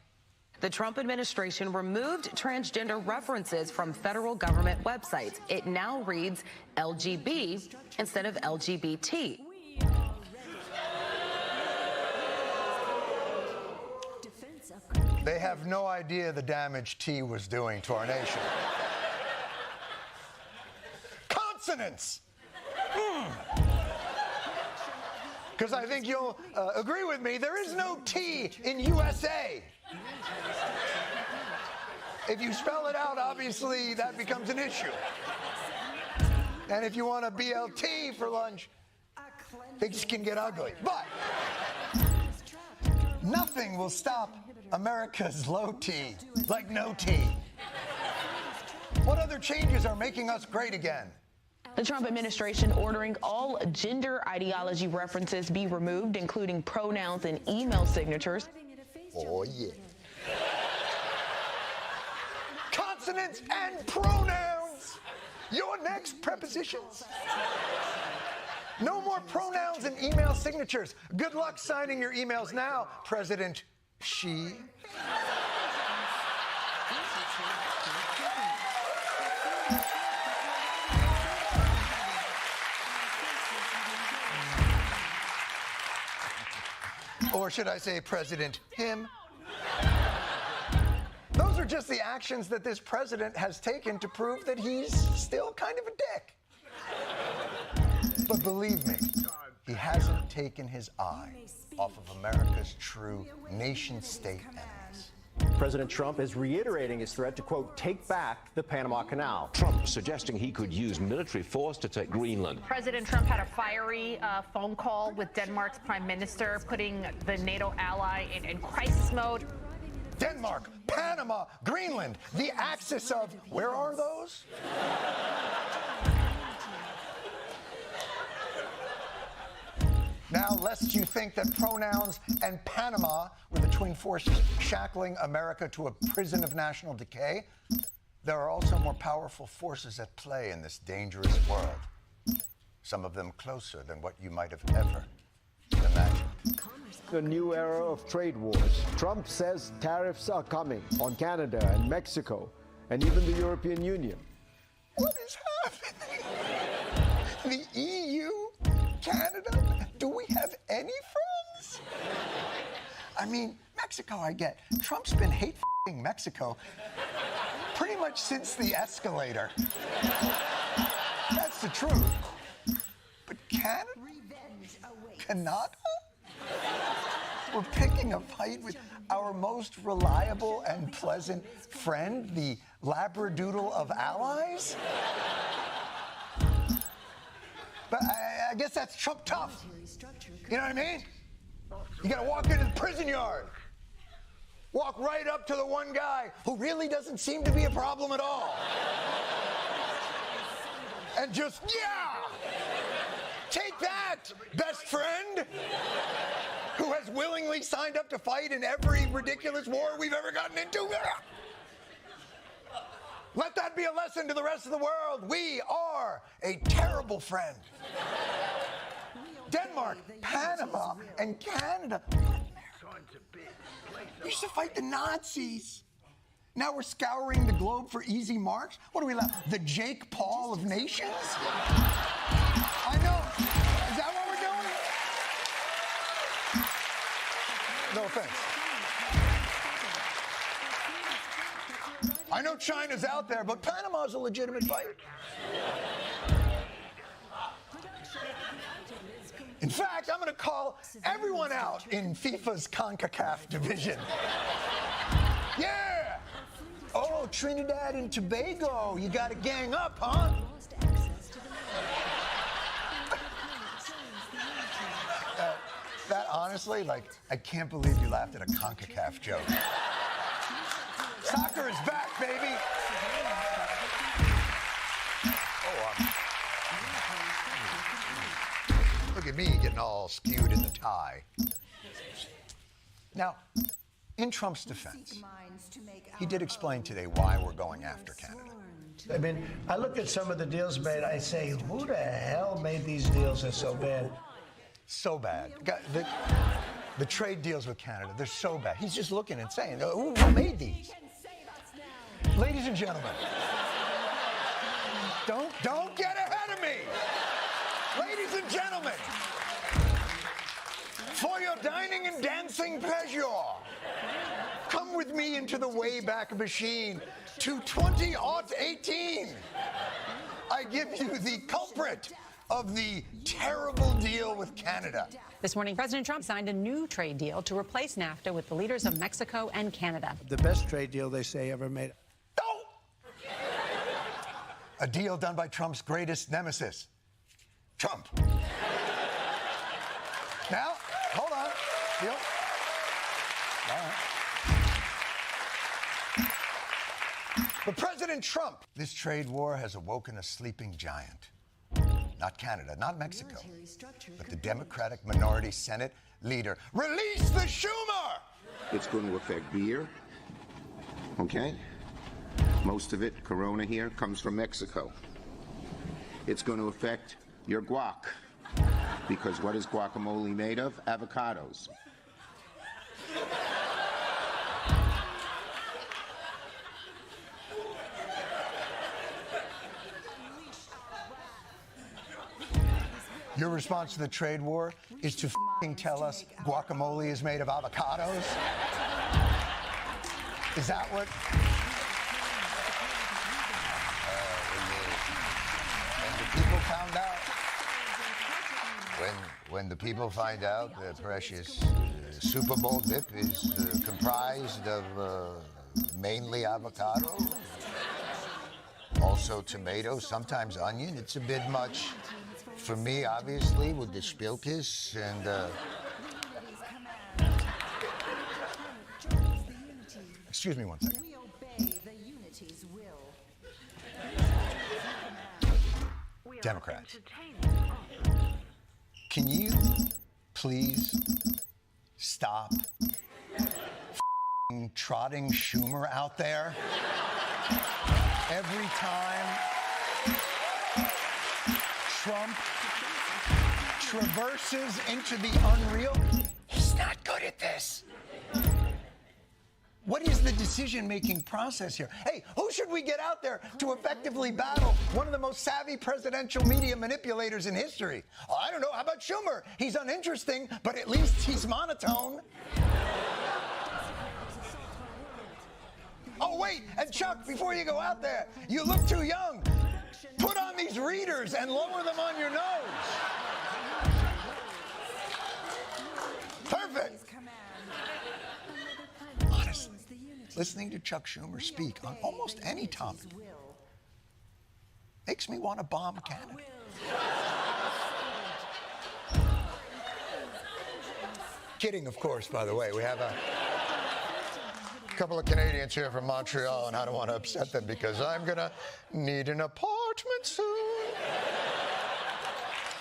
The Trump administration removed transgender references from federal government websites. It now reads LGB instead of LGBT. They have no idea the damage T was doing to our nation. Consonants! Because I think you'll agree with me, there is no T in USA. If you spell it out, obviously, that becomes an issue. And if you want a BLT for lunch, things can get ugly. But nothing will stop America's low T, like no T. What other changes are making us great again? The Trump administration ordering all gender ideology references be removed, including pronouns and email signatures. Oh, yeah. Consonants and pronouns. Your next prepositions. No more pronouns and email signatures. Good luck signing your emails now, President Xi. Or should I say President him? Those are just the actions that this president has taken to prove that he's still kind of a dick. But believe me, he hasn't taken his eye off of America's true nation-state enemies. President Trump is reiterating his threat to, quote, take back the Panama Canal. Trump suggesting he could use military force to take Greenland. President Trump had a fiery phone call with Denmark's prime minister, putting the NATO ally in crisis mode. Denmark, Panama, Greenland, the axis of, where are those? Now, lest you think that pronouns and Panama were the twin forces shackling America to a prison of national decay, there are also more powerful forces at play in this dangerous world. Some of them closer than what you might have ever imagined. A new era of trade wars. Trump says tariffs are coming on Canada and Mexico and even the European Union. What is happening? The EU? Canada? Do we have any friends? I mean, Mexico, I get. Trump's been hate-f***ing Mexico pretty much since the escalator. That's the truth. But Canada? Canada? We're picking a fight with our most reliable and pleasant friend, the Labradoodle of allies? But I guess that's Trump tough. You know what I mean? You gotta walk into the prison yard. Walk right up to the one guy who really doesn't seem to be a problem at all. And just, yeah! Take that, best friend! Who has willingly signed up to fight in every ridiculous war we've ever gotten into. Let that be a lesson to the rest of the world. We are a terrible friend. Denmark, Panama, and Canada. We used to fight the Nazis. Now we're scouring the globe for easy marks? What are we like, the Jake Paul of nations? I know. Is that what we're doing? No offense. I know China's out there, but Panama's a legitimate fight. In fact, I'm going to call everyone out in FIFA's CONCACAF division. Yeah! Oh, Trinidad and Tobago, you got to gang up, huh? That honestly, like, I can't believe you laughed at a CONCACAF joke. Soccer is back, baby. Look at me getting all skewed in the tie. Now, in Trump's defense, he did explain today why we're going after Canada. I mean, I look at some of the deals made, I say, who the hell made these deals that so bad? So bad. The trade deals with Canada, they're so bad. He's just looking and saying, who made these? Ladies and gentlemen, don't get ahead of me. Ladies and gentlemen, for your dining and dancing pleasure, come with me into the Wayback Machine to 2018. I give you the culprit of the terrible deal with Canada. This morning, President Trump signed a new trade deal to replace NAFTA with the leaders of Mexico and Canada. The best trade deal they say ever made. A deal done by Trump's greatest nemesis, Trump. Now, hold on. Deal. All right. But President Trump, this trade war has awoken a sleeping giant. Not Canada, not Mexico, but the Democratic minority Senate leader. Release the Schumer! It's going to affect beer, okay? Most of it, Corona here, comes from Mexico. It's going to affect your guac, because what is guacamole made of? Avocados. Your response to the trade war is to f***ing tell us guacamole is made of avocados? Is that what? When the people find out the precious Super Bowl dip is comprised of mainly avocado, also tomatoes, sometimes onion, it's a bit much for me, obviously, with the Spilkis and... Excuse me one second. Democrats, can you please stop trotting Schumer out there every time Trump traverses into the unreal? He's not good at this. What is the decision-making process here? Hey, who should we get out there to effectively battle one of the most savvy presidential media manipulators in history? Oh, I don't know. How about Schumer? He's uninteresting, but at least he's monotone. Oh, wait, and Chuck, before you go out there, you look too young. Put on these readers and lower them on your nose. Perfect. Honestly, listening to Chuck Schumer speak on almost any topic makes me want to bomb Canada. Kidding, of course, by the way. We have a couple of Canadians here from Montreal, and I don't want to upset them because I'm going to need an apartment soon.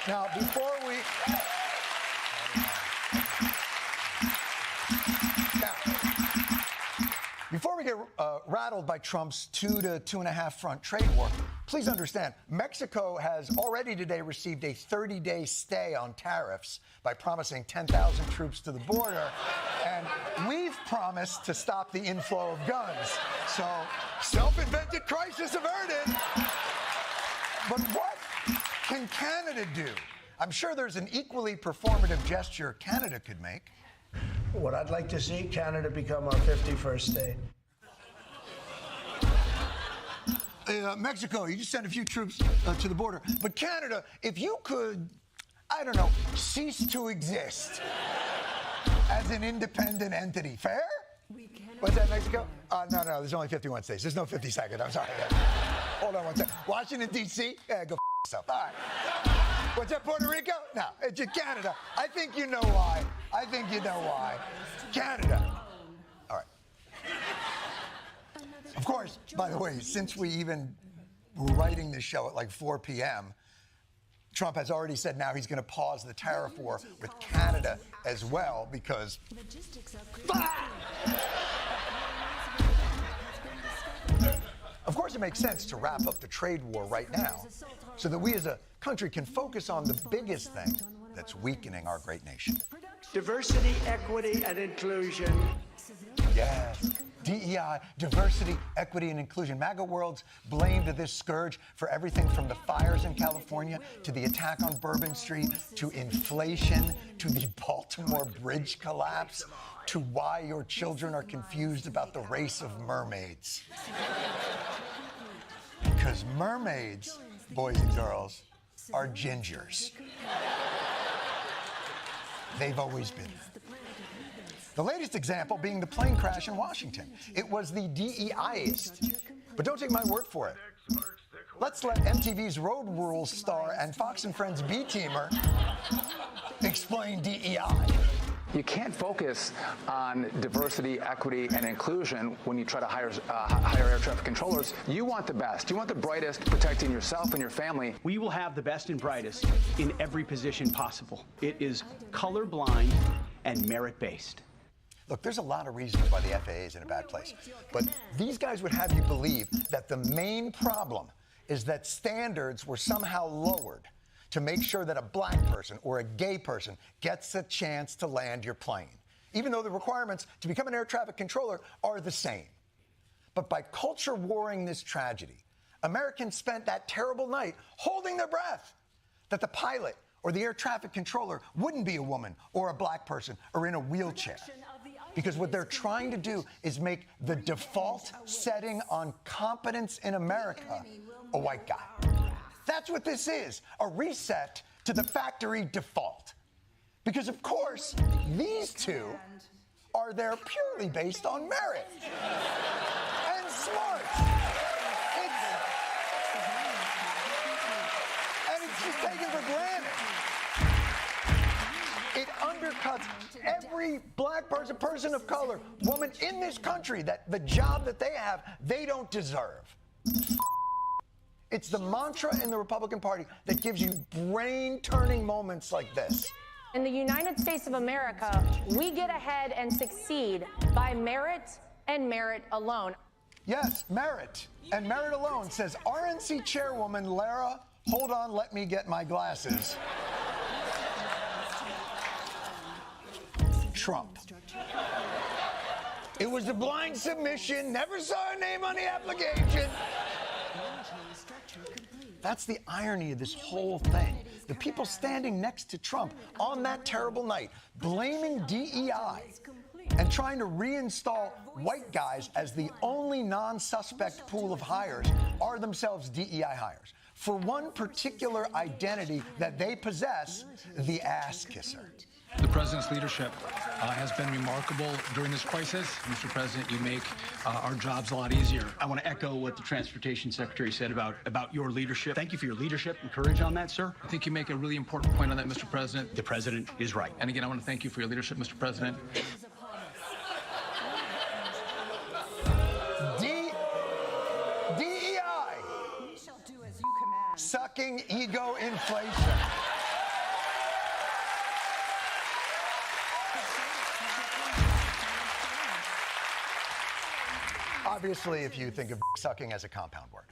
Now, before we... Before we get rattled by Trump's 2 to 2.5 front trade war, please understand, Mexico has already today received a 30-day stay on tariffs by promising 10,000 troops to the border, and we've promised to stop the inflow of guns. So, self-invented crisis averted. But what can Canada do? I'm sure there's an equally performative gesture Canada could make. What I'd like to see, Canada become our 51st state. Mexico, you just sent a few troops to the border. But Canada, if you could, I don't know, cease to exist as an independent entity. Fair? What's that, Mexico? No, there's only 51 states. There's no 52nd. I'm sorry. Hold on one second. Washington, D.C.? Yeah, go yourself. All right. What's that, Puerto Rico? No, it's just Canada. I think you know why. Canada. All right. Of course, by the way, since we even were writing this show at like 4 p.m., Trump has already said now he's going to pause the tariff war with Canada as well because... Of course, it makes sense to wrap up the trade war right now so that we as a country can focus on the biggest thing that's weakening our great nation. Diversity, equity, and inclusion. Yes. DEI, diversity, equity, and inclusion. MAGA world's blamed this scourge for everything from the fires in California to the attack on Bourbon Street to inflation to the Baltimore Bridge collapse to why your children are confused about the race of mermaids. Because mermaids, boys and girls, are gingers. They've always been. The latest example being the plane crash in Washington. It was the DEIist. But don't take my word for it. Let's let MTV's Road Rules star and Fox and Friends B-teamer explain DEI. You can't focus on diversity, equity, and inclusion when you try to hire air traffic controllers. You want the best. You want the brightest, protecting yourself and your family. We will have the best and brightest in every position possible. It is colorblind and merit-based. Look, there's a lot of reasons why the FAA is in a bad place. But these guys would have you believe that the main problem is that standards were somehow lowered to make sure that a black person or a gay person gets a chance to land your plane, even though the requirements to become an air traffic controller are the same. But by culture warring this tragedy, Americans spent that terrible night holding their breath that the pilot or the air traffic controller wouldn't be a woman or a black person or in a wheelchair. Because what they're trying to do is make the default setting on competence in America a white guy. That's what this is, a reset to the factory default. Because, of course, these two are there purely based on merit and smarts. And it's just taken for granted. It undercuts every black person, person of color, woman in this country that the job that they have, they don't deserve. It's the mantra in the Republican Party that gives you brain-turning moments like this. In the United States of America, we get ahead and succeed by merit and merit alone. Yes, merit and merit alone, says RNC Chairwoman Lara, hold on, let me get my glasses. Trump. It was a blind submission, never saw her name on the application. That's the irony of this whole thing. The people standing next to Trump on that terrible night, blaming DEI and trying to reinstall white guys as the only non-suspect pool of hires, are themselves DEI hires for one particular identity that they possess, the ass kisser. The president's leadership has been remarkable during this crisis. Mr. President, you make our jobs a lot easier. I want to echo what the Transportation Secretary said about your leadership. Thank you for your leadership and courage on that, sir. I think you make a really important point on that, Mr. President. The president is right. And again, I want to thank you for your leadership, Mr. President. DEI. Sucking ego inflation. Obviously, if you think of sucking as a compound word.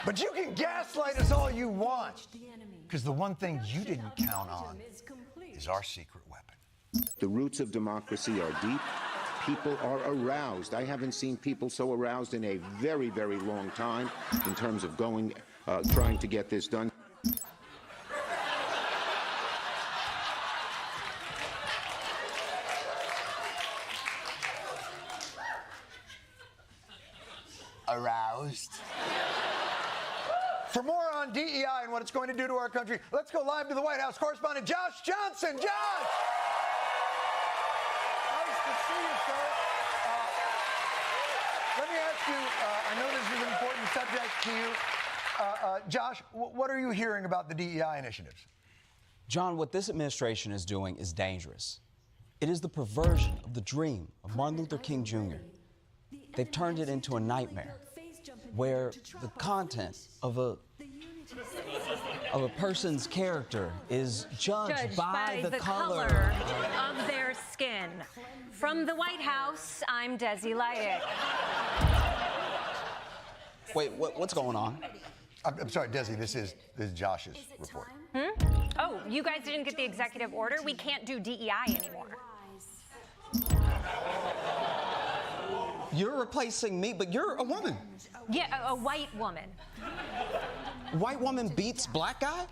But you can gaslight us all you want, because the one thing you didn't count on is our secret weapon. The roots of democracy are deep. People are aroused. I haven't seen people so aroused in a very, very long time in terms of trying to get this done. Aroused. For more on DEI and what it's going to do to our country, let's go live to the White House correspondent Josh Johnson. Josh! Nice to see you, sir. Let me ask you, I know this is an important subject to you. Josh, what are you hearing about the DEI initiatives? John, what this administration is doing is dangerous. It is the perversion of the dream of Martin Luther King Jr. They've turned it into a nightmare where the content of a person's character is judged by the color of their skin. From the White House, I'm Desi Lydic. Wait, what's going on? I'm sorry, Desi, this is Josh's report. Oh, you guys didn't get the executive order? We can't do DEI anymore. You're replacing me, but you're a woman. Yeah, a white woman. White woman beats black guy?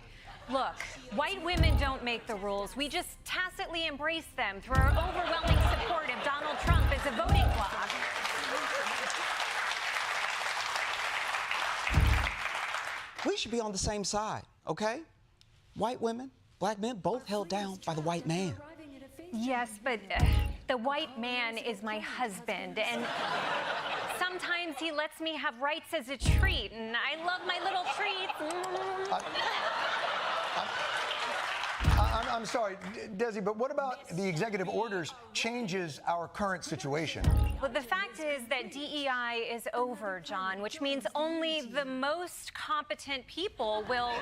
Look, white women don't make the rules. We just tacitly embrace them through our overwhelming support of Donald Trump as a voting bloc. We should be on the same side, okay? White women, black men, both held down by the white man. Yes, but the white man is my husband, and sometimes he lets me have rights as a treat, and I love my little treats. I'm sorry, Desi, but what about the executive orders changes our current situation? Well, the fact is that DEI is over, John, which means only the most competent people will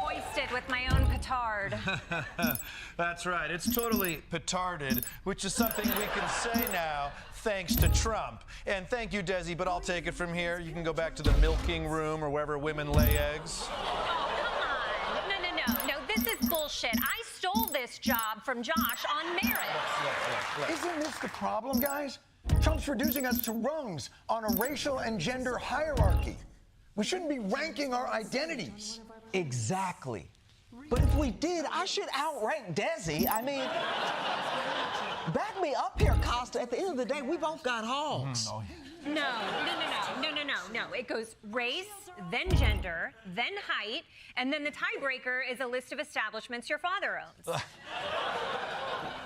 hoist it with my own petard. That's right. It's totally petarded, which is something we can say now thanks to Trump. And thank you, Desi, but I'll take it from here. You can go back to the milking room or wherever women lay eggs. No, this is bullshit. I stole this job from Josh on merit. Isn't this the problem, guys? Trump's reducing us to rungs on a racial and gender hierarchy. We shouldn't be ranking our identities. Exactly. But if we did, I should outrank Desi. I mean, back me up here, Costa. At the end of the day, we both got hogs. No. It goes race, then gender, then height, and then the tiebreaker is a list of establishments your father owns.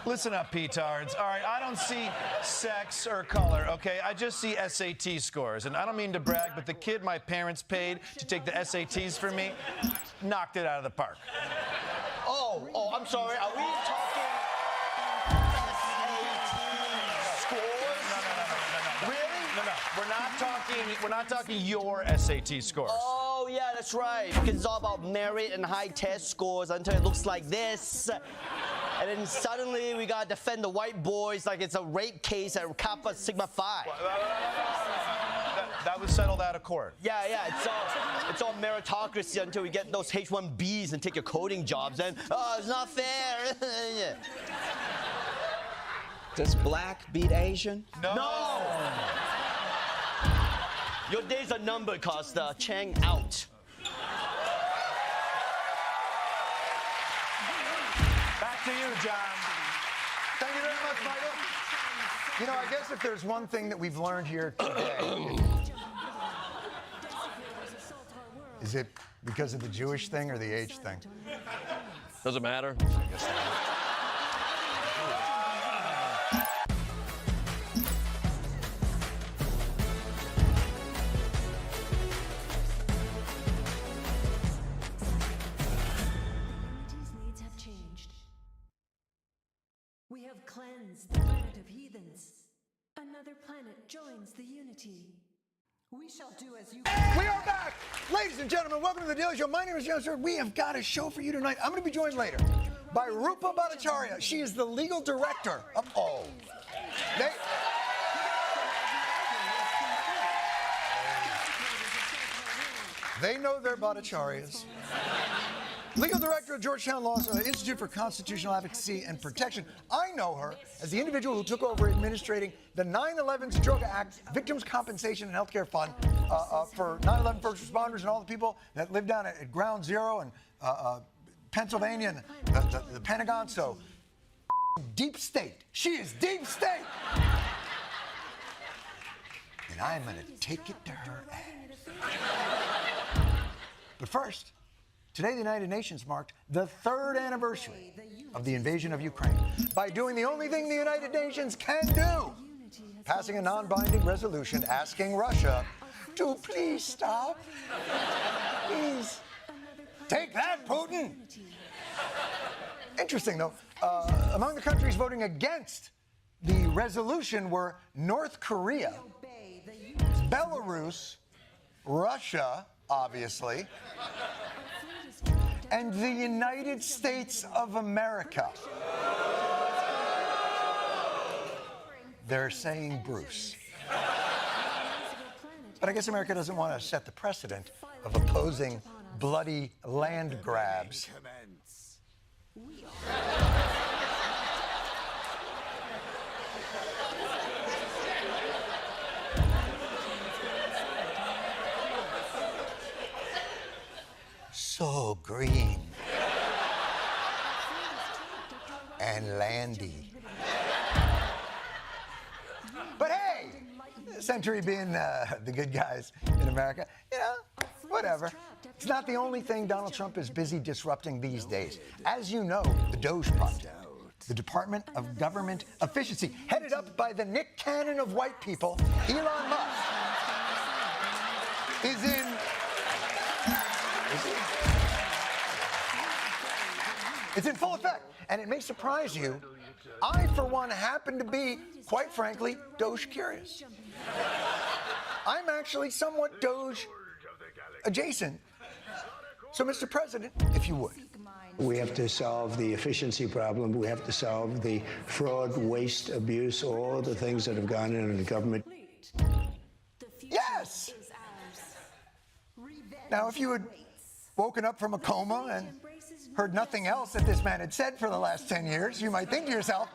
Listen up, petards. All right, I don't see sex or color, okay? I just see SAT scores. And I don't mean to brag, but the kid my parents paid to take the SATs for me knocked it out of the park. Oh, I'm sorry. Are we talking SAT scores? No. Really? No. We're not talking your SAT scores. Oh, yeah, that's right. Because it's all about merit and high test scores until it looks like this. And then suddenly we gotta defend the white boys like it's a rape case at Kappa Sigma Phi. That was settled out of court. Yeah, it's all meritocracy until we get those H-1Bs and take your coding jobs. And it's not fair. Does black beat Asian? No. Your days are numbered, Costa. Chang out. Back to you, John. Thank you very much, Michael. You know, I guess if there's one thing that we've learned here today, is it because of the Jewish thing or the age thing? Does it matter? We have cleansed the planet of heathens. Another planet joins the unity. We shall do as you... We are back! Ladies and gentlemen, welcome to The Daily Show. My name is John Stewart. We have got a show for you tonight. I'm going to be joined later by Rupa Bhattacharya. She is the legal director of... They know their Bhattacharyas. Legal director of Georgetown Law's Institute for Constitutional Advocacy and Protection. I know her as the individual who took over administrating the 9/11 Stroke Act Victims Compensation and Healthcare Fund for 9/11 first responders and all the people that live down at Ground Zero and Pennsylvania and the Pentagon. So, deep state. She is deep state. And I'm going to take it to her ass. But first, today, the United Nations marked the 3rd anniversary of the invasion of Ukraine by doing the only thing the United Nations can do, passing a non-binding resolution asking Russia to please stop. Please. Take that, Putin. Interesting, though. Among the countries voting against the resolution were North Korea, Belarus, Russia, obviously, and the United States of America. They're saying Bruce. But I guess America doesn't want to set the precedent of opposing bloody land grabs. So green and landy. But hey, Century being the good guys in America, whatever. It's not the only thing Donald Trump is busy disrupting these days. As you know, the DOGE Project, the Department of Government Efficiency, headed up by the Nick Cannon of white people, Elon Musk, is in... It's in full effect, and it may surprise you. I, for one, happen to be, quite frankly, Doge curious. I'm actually somewhat Doge adjacent. So, Mr. President, if you would. We have to solve the efficiency problem. We have to solve the fraud, waste, abuse, all the things that have gone in the government. Yes! Now, if you had woken up from a coma and heard nothing else that this man had said for the last 10 years, you might think to yourself,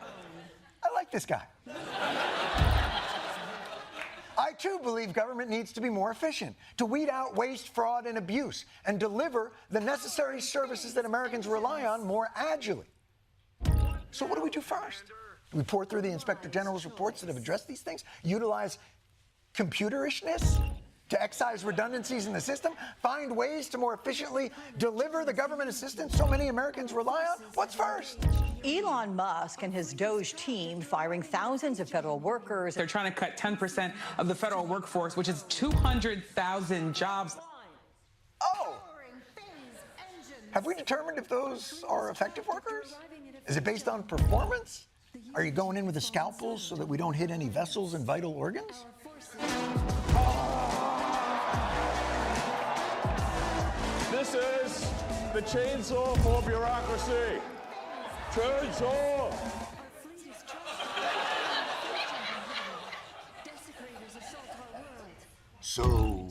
I like this guy. too believe government needs to be more efficient, to weed out waste, fraud, and abuse, and deliver the necessary services that Americans rely on more agilely. So what do we do first? Do we pour through the Inspector General's reports that have addressed these things? Utilize computerishness to excise redundancies in the system? Find ways to more efficiently deliver the government assistance so many Americans rely on? What's first? Elon Musk and his Doge team firing thousands of federal workers. They're trying to cut 10% of the federal workforce, which is 200,000 jobs. Oh! Have we determined if those are effective workers? Is it based on performance? Are you going in with a scalpel so that we don't hit any vessels and vital organs? This is the chainsaw for bureaucracy. Chainsaw! So,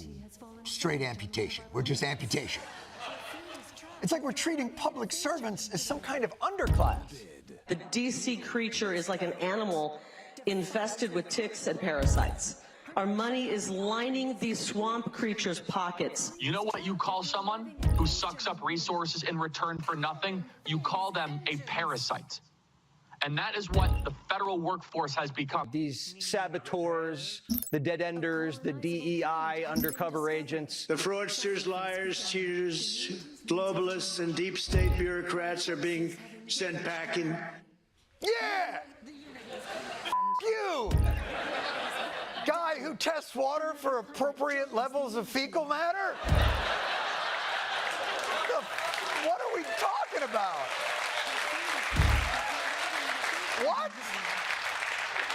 straight amputation. We're just amputation. It's like we're treating public servants as some kind of underclass. The DC creature is like an animal infested with ticks and parasites. Our money is lining these swamp creatures' pockets. You know what you call someone who sucks up resources in return for nothing? You call them a parasite. And that is what the federal workforce has become. These saboteurs, the dead-enders, the DEI undercover agents. The fraudsters, liars, cheaters, globalists, and deep state bureaucrats are being sent packing. Yeah! You! Guy who tests water for appropriate levels of fecal matter? What are we talking about? What?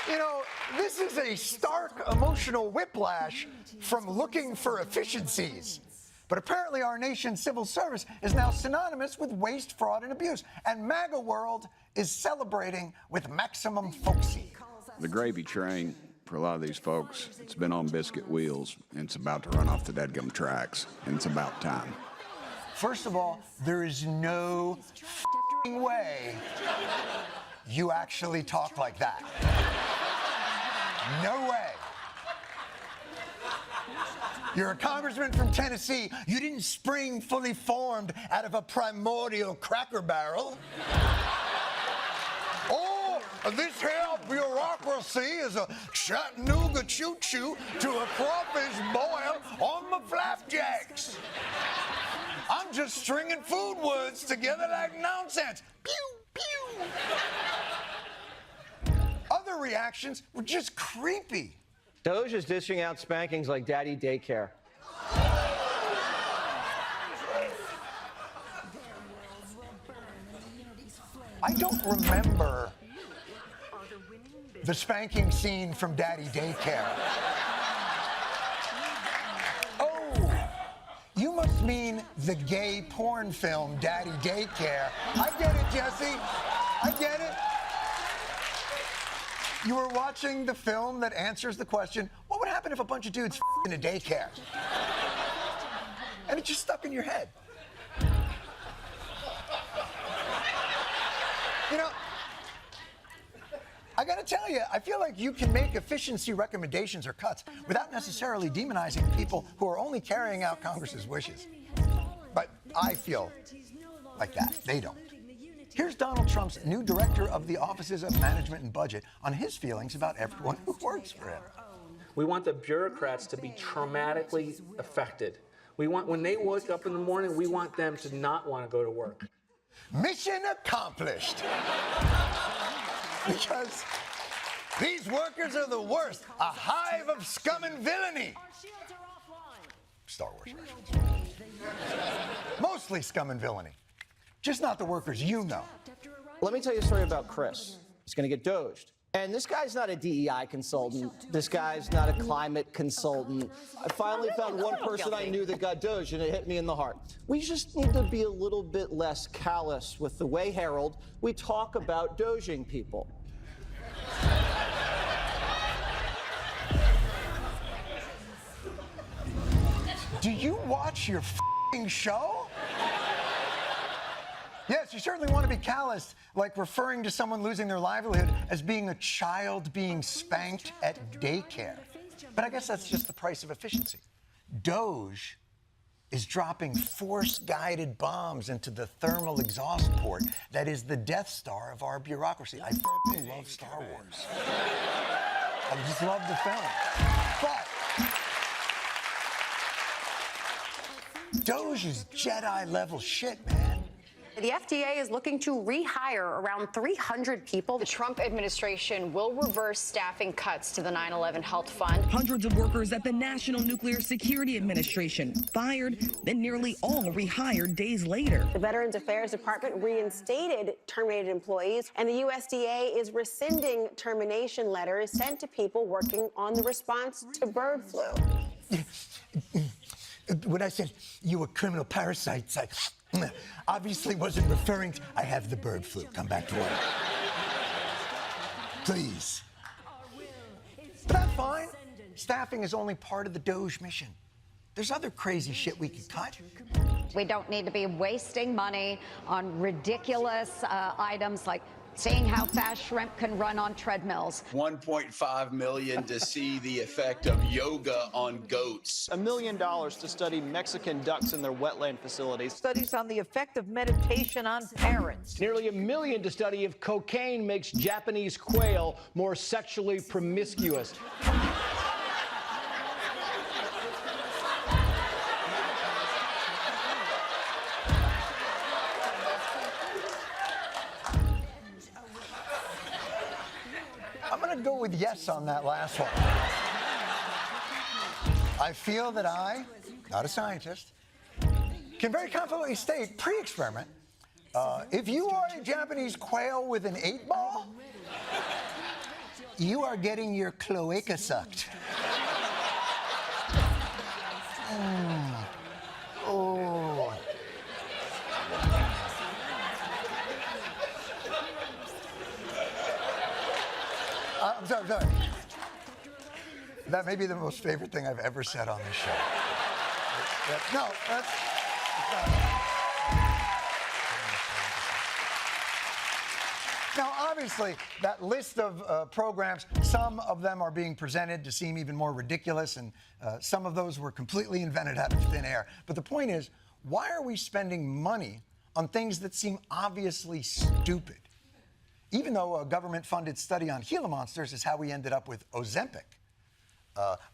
You know, this is a stark emotional whiplash from looking for efficiencies. But apparently our nation's civil service is now synonymous with waste, fraud, and abuse. And MAGA world is celebrating with maximum folksy. The gravy train, for a lot of these folks, it's been on biscuit wheels, and it's about to run off the dadgum tracks, and it's about time. First of all, there is no f***ing way you actually talk like that. No way. You're a congressman from Tennessee. You didn't spring fully formed out of a primordial cracker barrel. Oh, this here bureaucracy is a Chattanooga choo-choo to a crawfish boil on my flapjacks. I'm just stringing food words together like nonsense. Pew, pew. Other reactions were just creepy. Doge is dishing out spankings like daddy daycare. I don't remember the spanking scene from Daddy Daycare. Oh, you must mean the gay porn film Daddy Daycare. I get it, Jesse. I get it. You were watching the film that answers the question, what would happen if a bunch of dudes in a daycare? And it just stuck in your head. You know, I gotta tell you, I feel like you can make efficiency recommendations or cuts without necessarily demonizing people who are only carrying out Congress's wishes. But I feel like that. They don't. Here's Donald Trump's new director of the Offices of Management and Budget on his feelings about everyone who works for him. We want the bureaucrats to be traumatically affected. We want, when they wake up in the morning, we want them to not want to go to work. Mission accomplished. Because these workers are the worst, a hive of scum and villainy. Star Wars reference. Mostly scum and villainy. Just not the workers you know. Let me tell you a story about Chris. He's going to get doged. And this guy's not a DEI consultant. This guy's not a climate consultant. I finally found one person I knew that got doged, and it hit me in the heart. We just need to be a little bit less callous with the way, Harold, we talk about doging people. Do you watch your f***ing show? Yes, you certainly want to be callous, like referring to someone losing their livelihood as being a child being spanked at daycare. But I guess that's just the price of efficiency. Doge is dropping force-guided bombs into the thermal exhaust port that is the Death Star of our bureaucracy. I love Star Wars. I just love the film. But Doge is Jedi-level shit, man. The FDA is looking to rehire around 300 people. The Trump administration will reverse staffing cuts to the 9/11 Health Fund. Hundreds of workers at the National Nuclear Security Administration fired, then nearly all rehired days later. The Veterans Affairs Department reinstated terminated employees, and the USDA is rescinding termination letters sent to people working on the response to bird flu. When I said you were criminal parasites, I obviously wasn't referring to, I have the bird flu. Come back to work. Please. But I'm fine. Staffing is only part of the Doge mission. There's other crazy shit we could cut. We don't need to be wasting money on ridiculous items like seeing how fast shrimp can run on treadmills. $1.5 million to see the effect of yoga on goats. $1 million to study Mexican ducks in their wetland facilities. Studies on the effect of meditation on parents. Nearly $1 million to study if cocaine makes Japanese quail more sexually promiscuous. Go with yes on that last one. I feel that I, not a scientist, can very confidently state, pre-experiment, if you are a Japanese quail with an 8-ball, you are getting your cloaca sucked. Oh. I'm sorry. That may be the most favorite thing I've ever said on this show. No, that's not. Now, obviously, that list of programs, some of them are being presented to seem even more ridiculous, and some of those were completely invented out of thin air. But the point is, why are we spending money on things that seem obviously stupid? Even though a government-funded study on Gila monsters is how we ended up with Ozempic.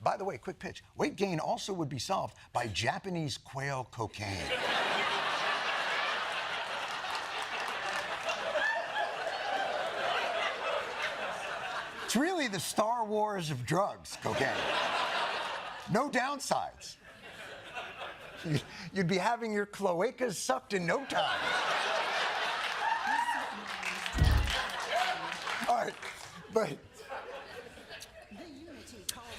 By the way, quick pitch. Weight gain also would be solved by Japanese quail cocaine. It's really the Star Wars of drugs, cocaine. No downsides. You'd be having your cloacas sucked in no time. All right, but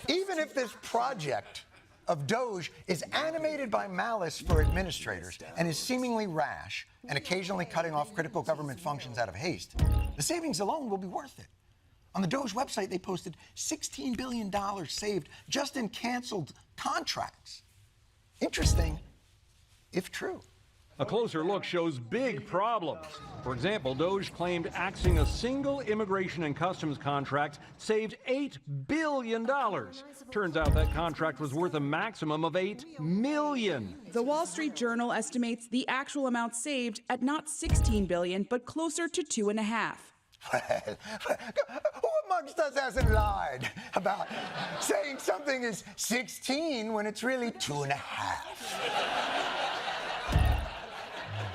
even if this project of Doge is animated by malice for administrators and is seemingly rash and occasionally cutting off critical government functions out of haste, the savings alone will be worth it. On the Doge website, they posted $16 billion saved just in canceled contracts. Interesting, if true. A closer look shows big problems. For example, Doge claimed axing a single immigration and customs contract saved $8 billion. Turns out that contract was worth a maximum of $8 million. The Wall Street Journal estimates the actual amount saved at not $16 billion, but closer to $2.5. Who amongst us hasn't lied about saying something is 16 when it's really 2.5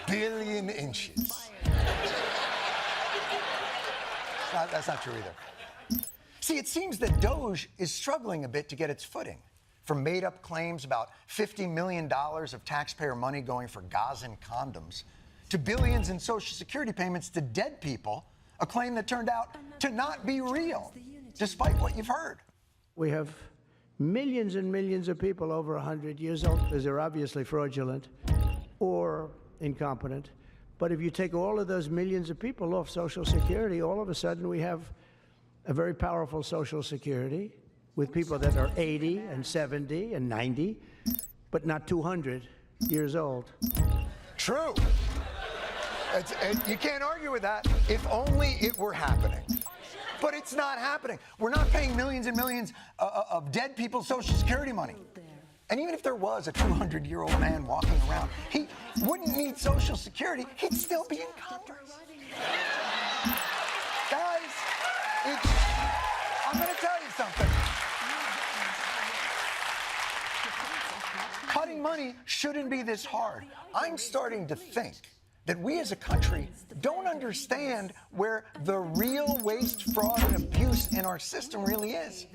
billion inches? That's not true either. See, it seems that Doge is struggling a bit to get its footing. From made-up claims about $50 million of taxpayer money going for Gazan condoms, to billions in Social Security payments to dead people, a claim that turned out to not be real, despite what you've heard. We have millions and millions of people over 100 years old, because they're obviously fraudulent or incompetent. But if you take all of those millions of people off Social Security, all of a sudden we have a very powerful Social Security with people that are 80 and 70 and 90, but not 200 years old. True. You can't argue with that if only it were happening. But it's not happening. We're not paying millions and millions of dead people's Social Security money. And even if there was a 200-year-old man walking around, he wouldn't need Social Security. He'd still be in Congress. Guys, I'm going to tell you something. Cutting money shouldn't be this hard. I'm starting to think that we as a country don't understand where the real waste, fraud, and abuse in our system really is.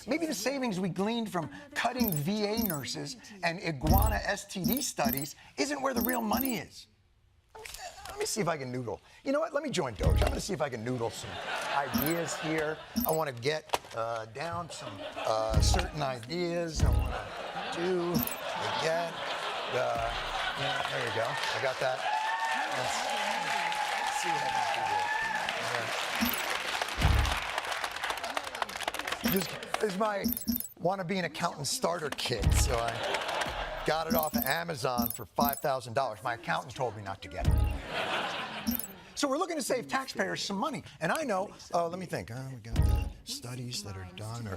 Maybe the savings we gleaned from cutting VA nurses and iguana STD studies isn't where the real money is. Let me see if I can noodle. You know what? Let me join Doge. I'm going to see if I can noodle some ideas here. I want to get down some certain ideas. I want to do, get, yeah, there you go. I got that. Let's see what I can do here. This is my wanna-be an accountant starter kit, so I got it off of Amazon for $5,000. My accountant told me not to get it. So we're looking to save taxpayers some money. And I know, let me think. We got the studies that are done.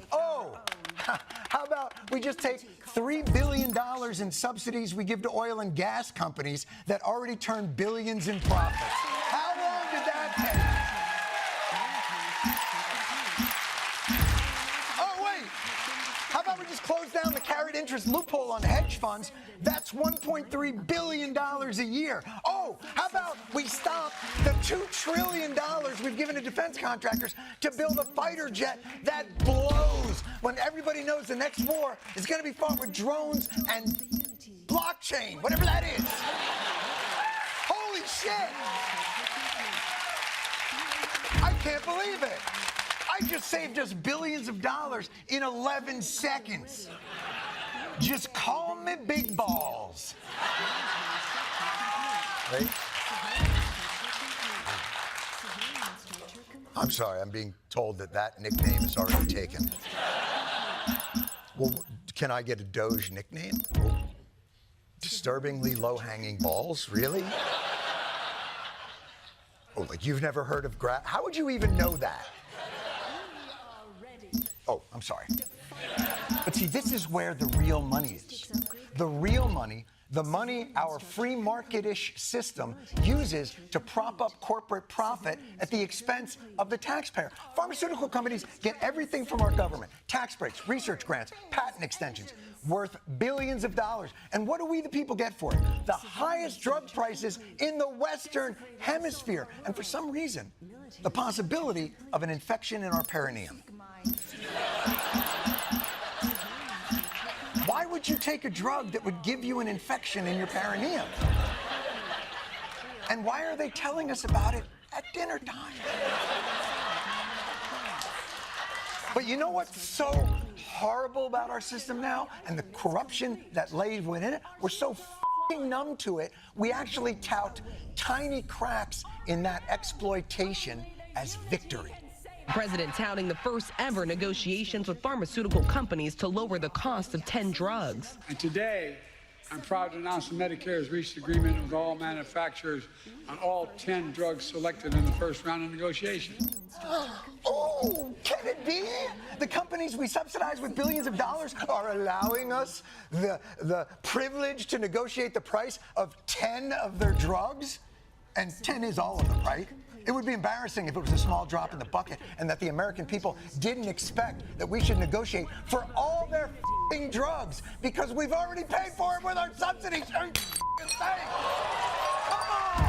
How about we just take $3 billion in subsidies we give to oil and gas companies that already turn billions in profits? How long did that take? Oh, wait. How about we just close down the carried interest loophole on hedge funds? That's $1.3 billion a year. Oh, how about we stop the $2 trillion we've given to defense contractors to build a fighter jet that blows when everybody knows the next war is going to be fought with drones and blockchain, whatever that is. Holy shit! I can't believe it. I just saved us billions of dollars in 11 seconds. Just call me Big Balls. Right? I'm sorry, I'm being told that nickname is already taken. Well, can I get a Doge nickname? Disturbingly low-hanging balls? Really? Oh, like you've never heard of How would you even know that? Oh, I'm sorry. But see, this is where the real money is. The real money, the money our free market-ish system uses to prop up corporate profit at the expense of the taxpayer. Pharmaceutical companies get everything from our government: tax breaks, research grants, patent extensions, worth billions of dollars. And what do we, the people, get for it? The highest drug prices in the Western Hemisphere. And for some reason, the possibility of an infection in our perineum. Why would you take a drug that would give you an infection in your perineum? And why are they telling us about it at dinner time? But you know what's so horrible about our system now and the corruption that lays within it? We're so f***ing numb to it, we actually tout tiny cracks in that exploitation as victory. President touting the first ever negotiations with pharmaceutical companies to lower the cost of 10 drugs. And today, I'm proud to announce that Medicare has reached agreement with all manufacturers on all 10 drugs selected in the first round of negotiations. Oh, can it be? The companies we subsidize with billions of dollars are allowing us the privilege to negotiate the price of 10 of their drugs? And 10 is all of them, right? It would be embarrassing if it was a small drop in the bucket and that the American people didn't expect that we should negotiate for all their f***ing drugs because we've already paid for it with our subsidies. Are you f***ing saying? Come on!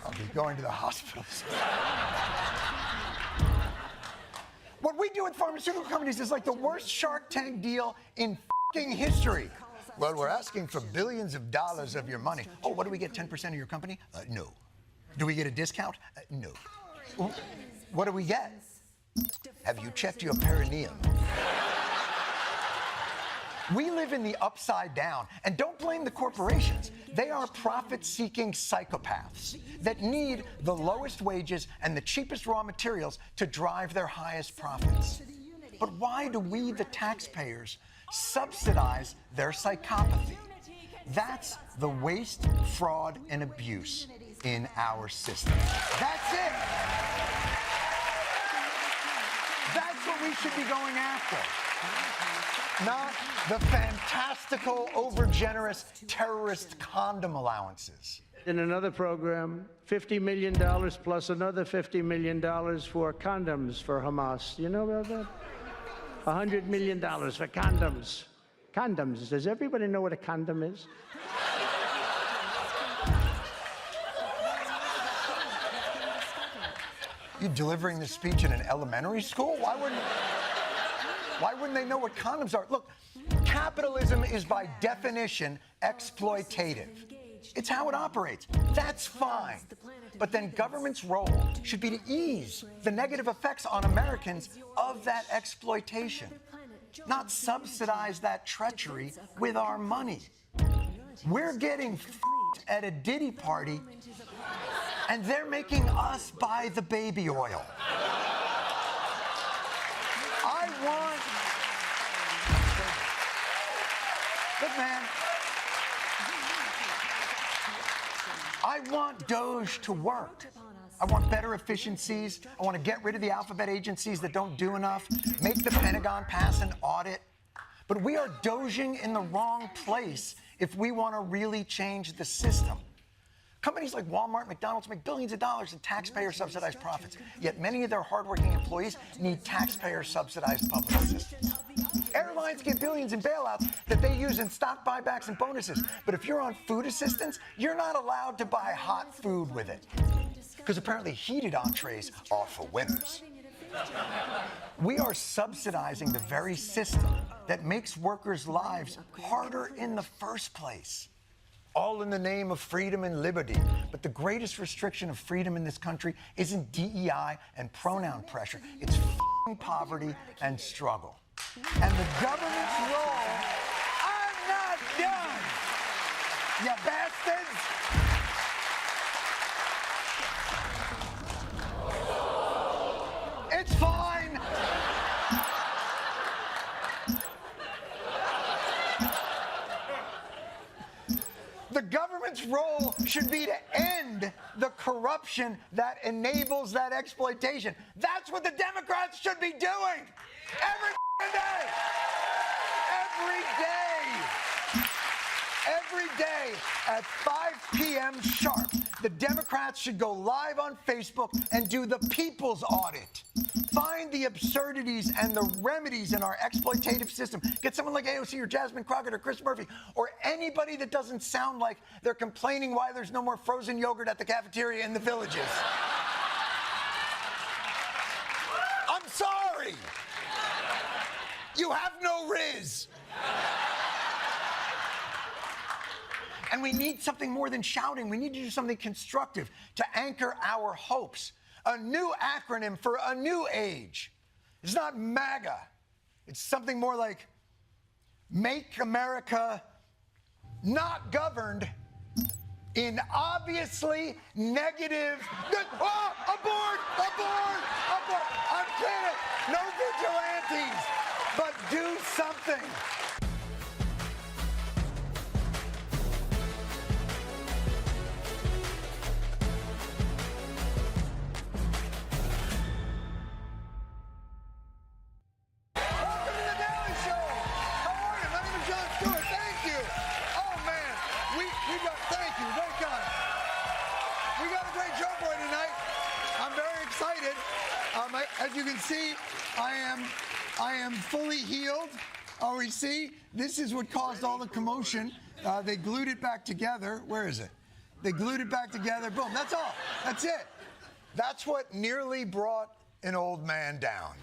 I'll be going to the hospitals. What we do with pharmaceutical companies is like the worst Shark Tank deal in f***ing history. Well, we're asking for billions of dollars of your money. Oh, what do we get, 10% of your company? No. Do we get a discount? No. What do we get? Have you checked your perineum? We live in the upside down, and don't blame the corporations. They are profit-seeking psychopaths that need the lowest wages and the cheapest raw materials to drive their highest profits. But why do we, the taxpayers, subsidize their psychopathy? That's the waste, fraud, and abuse in our system. That's it. That's what we should be going after. Not the fantastical, overgenerous terrorist condom allowances. In another program, $50 million plus another $50 million for condoms for Hamas. You know about that? $100 million for condoms. Condoms. Does everybody know what a condom is? You delivering this speech in an elementary school? Why wouldn't they know what condoms are? Look, capitalism is by definition exploitative. It's how it operates. That's fine. But then government's role should be to ease the negative effects on Americans of that exploitation, not subsidize that treachery with our money. We're getting at a Diddy party, and they're making us buy the baby oil. Look, man, I want Doge to work. I want better efficiencies. I want to get rid of the alphabet agencies that don't do enough, make the Pentagon pass an audit. But we are doging in the wrong place if we want to really change the system. Companies like Walmart, McDonald's make billions of dollars in taxpayer-subsidized profits, yet many of their hardworking employees need taxpayer-subsidized public assistance. Airlines get billions in bailouts that they use in stock buybacks and bonuses, but if you're on food assistance, you're not allowed to buy hot food with it, because apparently heated entrees are for winners. We are subsidizing the very system that makes workers' lives harder in the first place. All in the name of freedom and liberty. But the greatest restriction of freedom in this country isn't DEI and pronoun pressure. It's poverty and struggle. And the government's role, I'm not done, you bastards! It's fine. The government's role should be to end the corruption that enables that exploitation. That's what the Democrats should be doing every day. Every day. Every day at 5 p.m. sharp, the Democrats should go live on Facebook and do the people's audit. Find the absurdities and the remedies in our exploitative system. Get someone like AOC or Jasmine Crockett or Chris Murphy or anybody that doesn't sound like they're complaining why there's no more frozen yogurt at the cafeteria in the villages. I'm sorry. You have no Riz. And we need something more than shouting. We need to do something constructive to anchor our hopes. A new acronym for a new age. It's not MAGA. It's something more like Make America Not Governed in Obviously Negative. Oh, abort! Abort! Abort! I'm kidding. No vigilantes. But do something. As you can see, I am fully healed. Oh, we see, this is what caused all the commotion. They glued it back together. Where is it? They glued it back together. Boom, that's all. That's it. That's what nearly brought an old man down.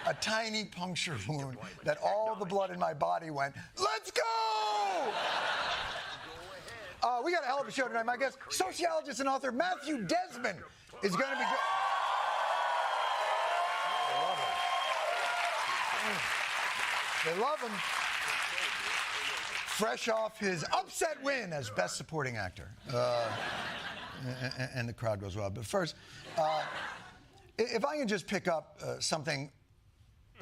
A tiny puncture wound that all the blood in my body went, let's go! We got a hell of a show tonight. My guest, sociologist and author Matthew Desmond, is going to be... They love him. Fresh off his upset win as Best Supporting Actor. And the crowd goes wild. But first, if I can just pick up something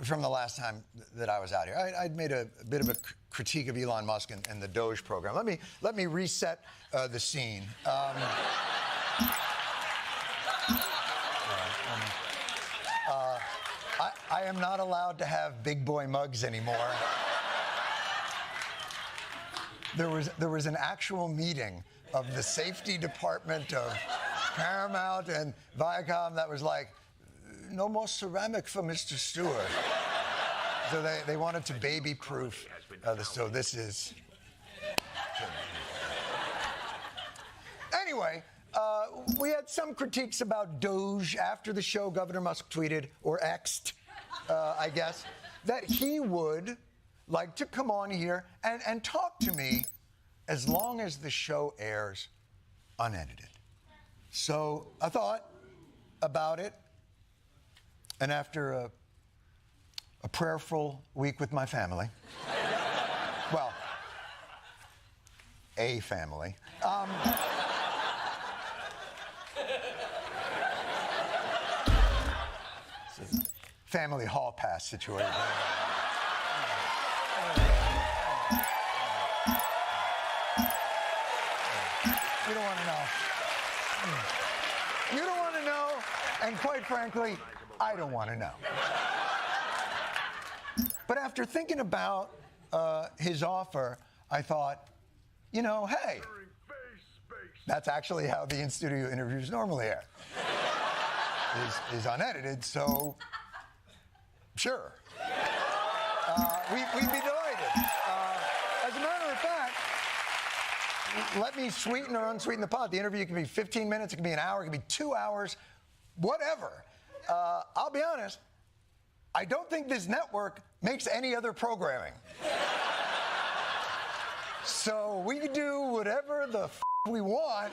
from the last time that I was out here. I'd made a bit of a critique of Elon Musk and the Doge program. Let me reset the scene. I am not allowed to have big boy mugs anymore. There was an actual meeting of the safety department of Paramount and Viacom that was like, no more ceramic for Mr. Stewart. So they wanted to baby-proof so this is... Anyway, we had some critiques about Doge. After the show, Governor Musk tweeted, or X'd, I guess, that he would like to come on here and talk to me as long as the show airs unedited. So I thought about it, and after a prayerful week with my family, well, a family, this is a family hall pass situation. You don't want to know. You don't want to know, and quite frankly, I don't want to know. But after thinking about his offer, I thought, you know, hey, that's actually how the in-studio interviews normally air. Is unedited, so sure. We'd be delighted. As a matter of fact, let me sweeten or unsweeten the pot. The interview can be 15 minutes, it can be an hour, it can be 2 hours, whatever. I'll be honest, I don't think this network makes any other programming. So we can do whatever the f we want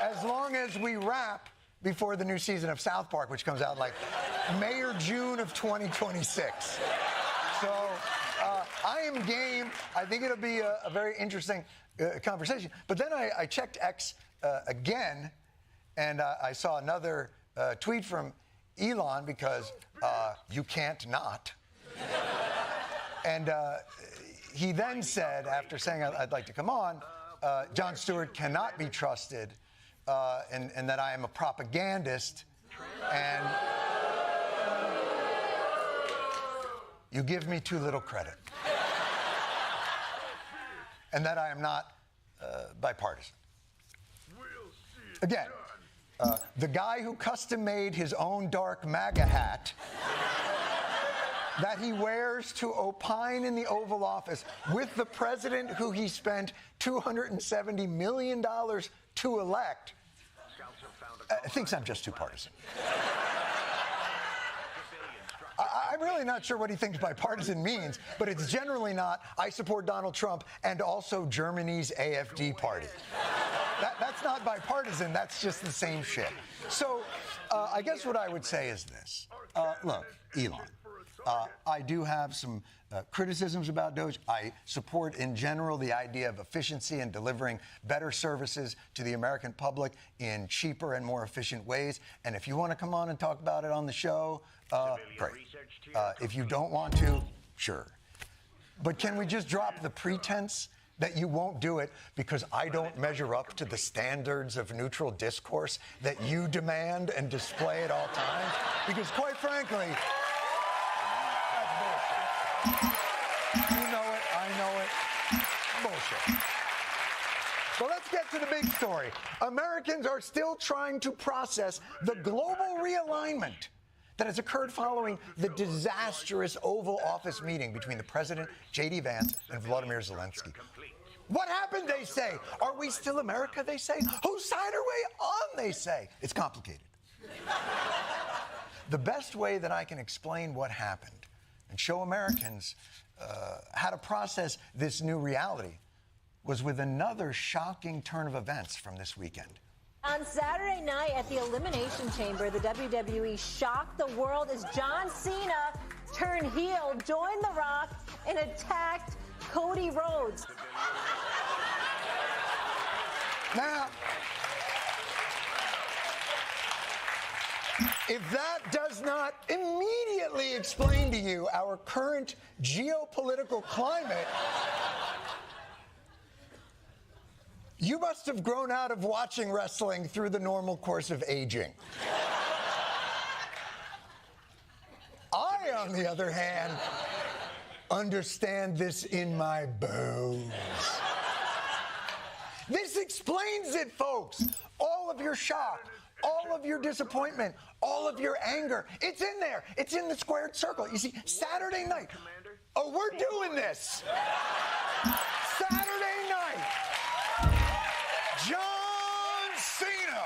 as long as we wrap before the new season of South Park, which comes out like May or June of 2026. So I am game. I think it'll be a very interesting conversation. But then I checked X again, and I saw another tweet from Elon, because you can't not. And he then said, after saying I'd like to come on, Jon Stewart cannot be trusted, and that I am a propagandist, and you give me too little credit, and that I am not bipartisan. Again, the guy who custom-made his own dark MAGA hat that he wears to opine in the Oval Office with the president who he spent $270 million to elect, thinks I'm just too partisan. I'm really not sure what he thinks bipartisan means, but it's generally not, I support Donald Trump and also Germany's AfD party. That's not bipartisan, that's just the same shit. So I guess what I would say is this. Look, Elon, I do have some criticisms about Doge. I support, in general, the idea of efficiency and delivering better services to the American public in cheaper and more efficient ways. And if you want to come on and talk about it on the show, great. If you don't want to, sure. But can we just drop the pretense that you won't do it because I don't measure up to the standards of neutral discourse that you demand and display at all times? Because quite frankly, you know it, I know it. Bullshit. So let's get to the big story. Americans are still trying to process the global realignment that has occurred following the disastrous Oval Office meeting between the president, J.D. Vance, and Volodymyr Zelensky. What happened, they say? Are we still America, they say? Whose side are we on, they say? It's complicated. The best way that I can explain what happened and show Americans how to process this new reality was with another shocking turn of events from this weekend. On Saturday night at the Elimination Chamber, the WWE shocked the world as John Cena turned heel, joined The Rock, and attacked Cody Rhodes. If that does not immediately explain to you our current geopolitical climate, you must have grown out of watching wrestling through the normal course of aging. I, on the other hand, understand this in my bones. This explains it, folks. All of your shock, all of your disappointment, all of your anger. It's in there. It's in the squared circle. You see, Saturday night. Oh, we're doing this. Saturday night. John Cena,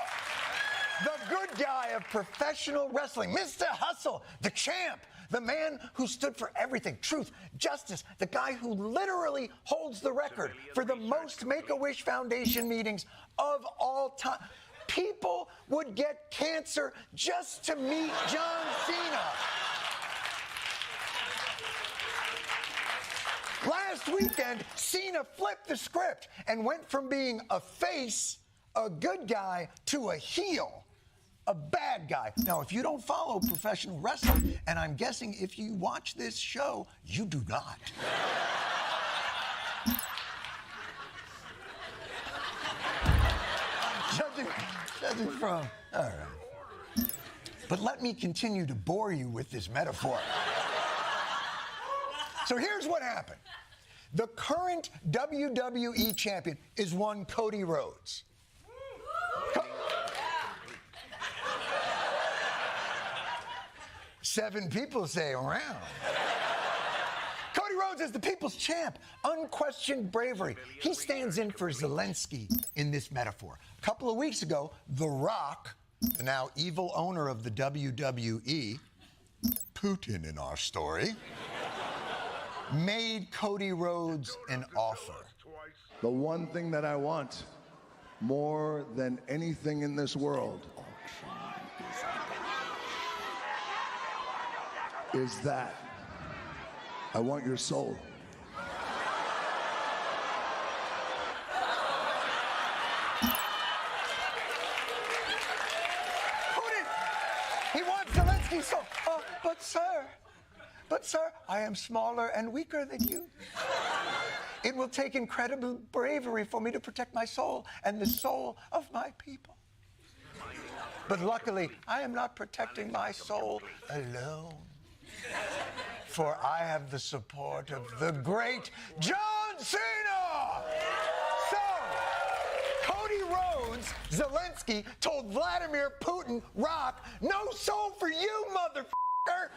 the good guy of professional wrestling, Mr. Hustle, the champ, the man who stood for everything, truth, justice, the guy who literally holds the record for the most Make-A-Wish Foundation meetings of all time. People would get cancer just to meet John Cena. Last weekend, Cena flipped the script and went from being a face, a good guy, to a heel, a bad guy. Now, if you don't follow professional wrestling, and I'm guessing if you watch this show, you do not. Judging from, all right. But let me continue to bore you with this metaphor. So here's what happened. The current WWE champion is one Cody Rhodes. Seven people say around. Cody Rhodes is the people's champ. Unquestioned bravery. He stands in for Zelensky in this metaphor. A couple of weeks ago, The Rock, the now evil owner of the WWE, Putin in our story, made Cody Rhodes an offer. The one thing that I want more than anything in this world is that I want your soul. Putin, he wants Zelensky's soul. Oh, but sir, I am smaller and weaker than you. It will take incredible bravery for me to protect my soul and the soul of my people. But luckily, I am not protecting my soul alone. For I have the support of the great John Cena! So, Cody Rhodes, Zelensky, told Vladimir Putin, Rock, no soul for you, motherfucker!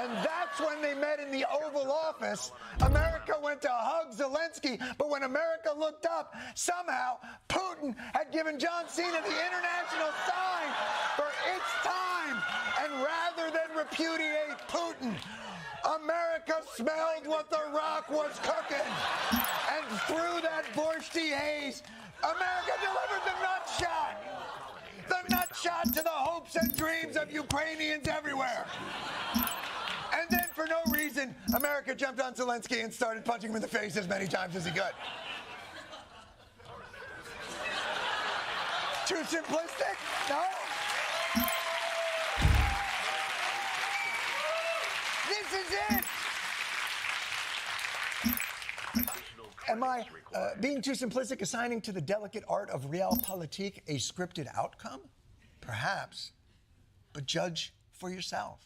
And that's when they met in the Oval Office. America went to hug Zelensky, but when America looked up, somehow Putin had given John Cena the international sign for its time. And rather than repudiate Putin, America smelled what The Rock was cooking. And through that borscht haze, America delivered the nut shot. The nut shot to the hopes and dreams of Ukrainians everywhere. And then, for no reason, America jumped on Zelensky and started punching him in the face as many times as he could. Too simplistic? No? This is it! Am I being too simplistic, assigning to the delicate art of realpolitik a scripted outcome? Perhaps, but judge for yourself.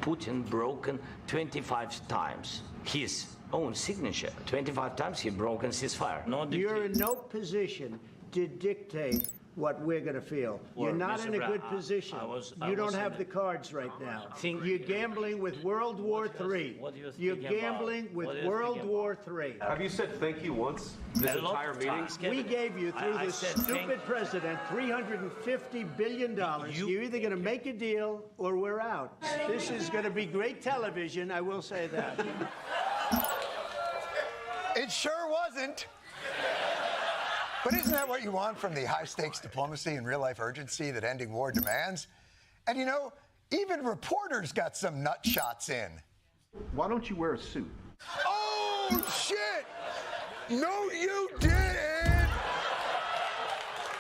Putin broken 25 times his own signature. 25 times he broken ceasefire. You're in no position to dictate what we're going to feel. You're not in a good position. You don't have the cards right now. You're gambling with World War III. You're gambling with World War III. Have you said thank you once this entire meeting? We gave you, through this stupid president, $350 billion. You're either going to make a deal or we're out. This is going to be great television, I will say that. It sure wasn't. But isn't that what you want from the high-stakes diplomacy and real-life urgency that ending war demands? And you know, even reporters got some nut shots in. Why don't you wear a suit? Oh, shit! No, you didn't!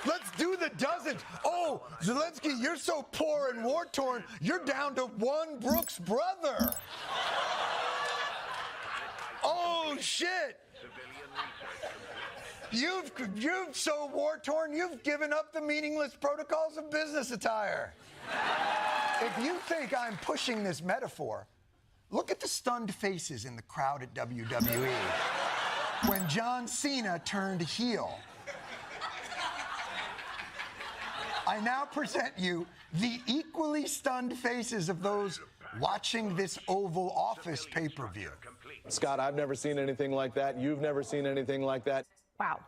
Let's Do the dozens. Oh, Zelensky, you're so poor and war-torn, you're down to one Brooks brother. Oh, shit. You've so war-torn, you've given up the meaningless protocols of business attire. If you think I'm pushing this metaphor, look at the stunned faces in the crowd at WWE when John Cena turned heel. I now present you the equally stunned faces of those watching this Oval Office pay-per-view. Scott, I've never seen anything like that. You've never seen anything like that. Wow.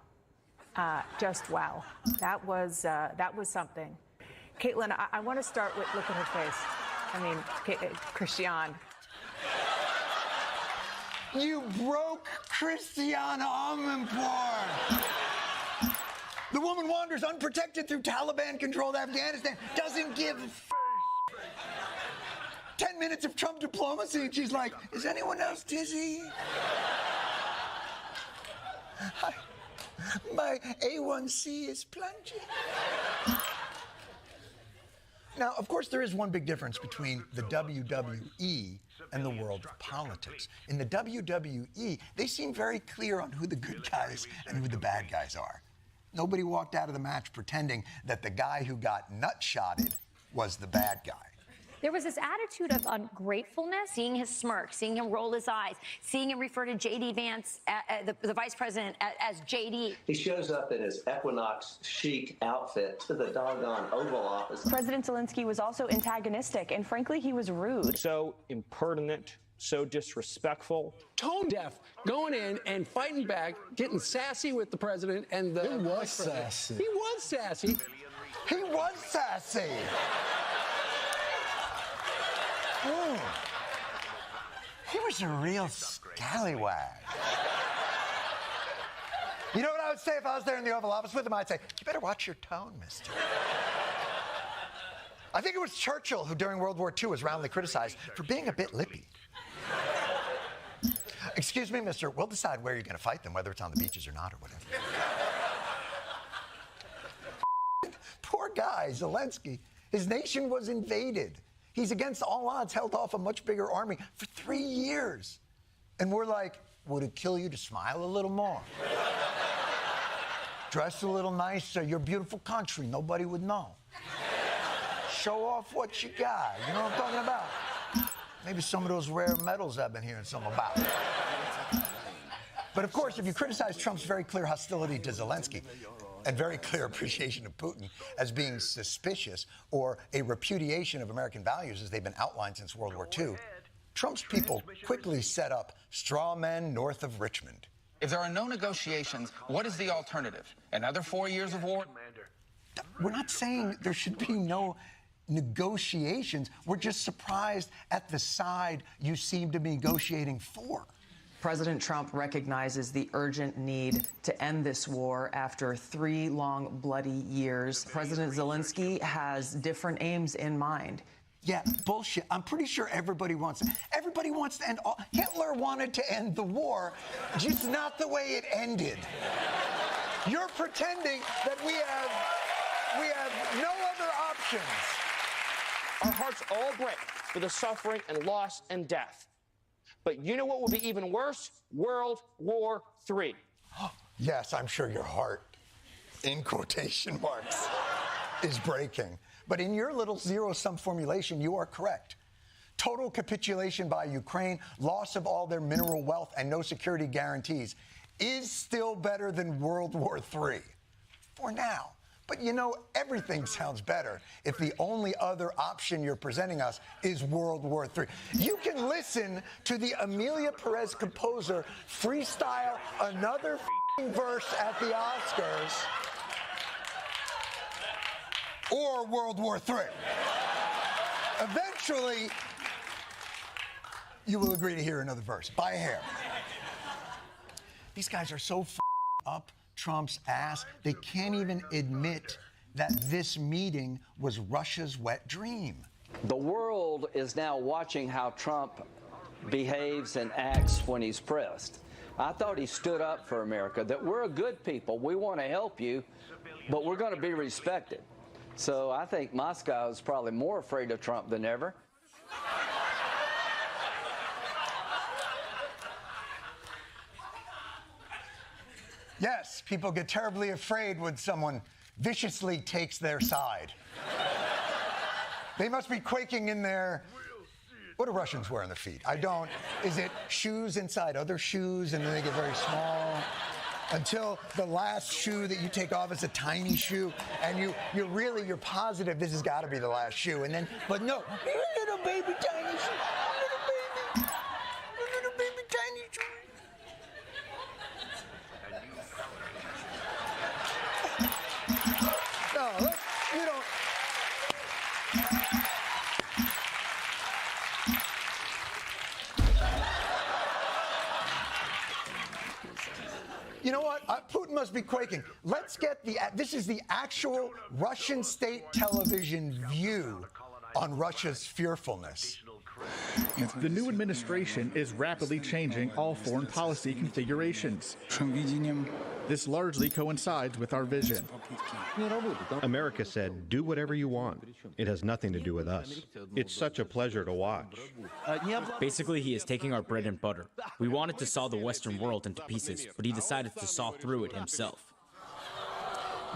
Just wow. That was something. Caitlin, I want to start with, look at her face. I mean, Christiane. You broke Christiane Amanpour. The woman wanders unprotected through Taliban-controlled Afghanistan, doesn't give 10 minutes of Trump diplomacy, and she's like, is anyone else dizzy? My A1C is plunging. Now, of course, there is one big difference between the WWE and the world of politics. In the WWE, they seem very clear on who the good guys and who the bad guys are. Nobody walked out of the match pretending that the guy who got nut-shotted was the bad guy. There was this attitude of ungratefulness, seeing his smirk, seeing him roll his eyes, seeing him refer to J.D. Vance, the vice president, as J.D. He shows up in his Equinox chic outfit to the doggone Oval Office. President Zelensky was also antagonistic, and frankly, he was rude. So impertinent, so disrespectful. Tone deaf, going in and fighting back, getting sassy with the president and the... He was sassy. He was sassy. He was sassy. Ooh. He was a real scallywag. You know what I would say if I was there in the Oval Office with him? I'd say, you better watch your tone, mister. I think it was Churchill who, during World War II, was roundly criticized for being a bit lippy. Excuse me, mister, we'll decide where you're going to fight them, whether it's on the beaches or not or whatever. Poor guy, Zelensky. His nation was invaded. He's against all odds held off a much bigger army for 3 years. And we're like, would it kill you to smile a little more? Dress a little nicer, your beautiful country, nobody would know. Show off what you got, you know what I'm talking about? Maybe some of those rare metals I've been hearing something about. But of course, if you criticize Trump's very clear hostility to Zelensky and very clear appreciation of Putin as being suspicious or a repudiation of American values as they've been outlined since World War II, Trump's people quickly set up straw men north of Richmond. If there are no negotiations, what is the alternative? Another 4 years of war? We're not saying there should be no negotiations. We're just surprised at the side you seem to be negotiating for. President Trump recognizes the urgent need to end this war after 3 long, bloody years. President Zelensky has different aims in mind. Yeah, bullshit. I'm pretty sure everybody wants to end all. Hitler wanted to end the war, just not the way it ended. You're pretending that we have no other options. Our hearts all break for the suffering and loss and death. But you know what will be even worse? World War III. Yes, I'm sure your heart, in quotation marks, is breaking. But in your little zero-sum formulation, you are correct. Total capitulation by Ukraine, loss of all their mineral wealth, and no security guarantees is still better than World War III. For now. But you know, everything sounds better if the only other option you're presenting us is World War III. You can listen to the Amelia Perez composer freestyle another verse at the Oscars or World War III. Eventually, you will agree to hear another verse by a hair. These guys are so up Trump's ass, they can't even admit that this meeting was Russia's wet dream. The world is now watching how Trump behaves and acts when he's pressed. I thought he stood up for America, that we're a good people. We want to help you, but we're going to be respected. So I think Moscow is probably more afraid of Trump than ever. Yes, people get terribly afraid when someone viciously takes their side. They must be quaking in their... What do Russians wear on their feet? I don't. Is it shoes inside other shoes and then they get very small? Until the last shoe that you take off is a tiny shoe, and you're positive this has got to be the last shoe, and then, but no, little baby tiny shoe, little baby tiny shoe. No, look, you don't. You know what? Putin must be quaking. Let's get this is the actual Russian state television view on Russia's fearfulness. The new administration is rapidly changing all foreign policy configurations. This largely coincides with our vision. America said, do whatever you want. It has nothing to do with us. It's such a pleasure to watch. Basically, he is taking our bread and butter. We wanted to saw the Western world into pieces, but he decided to saw through it himself.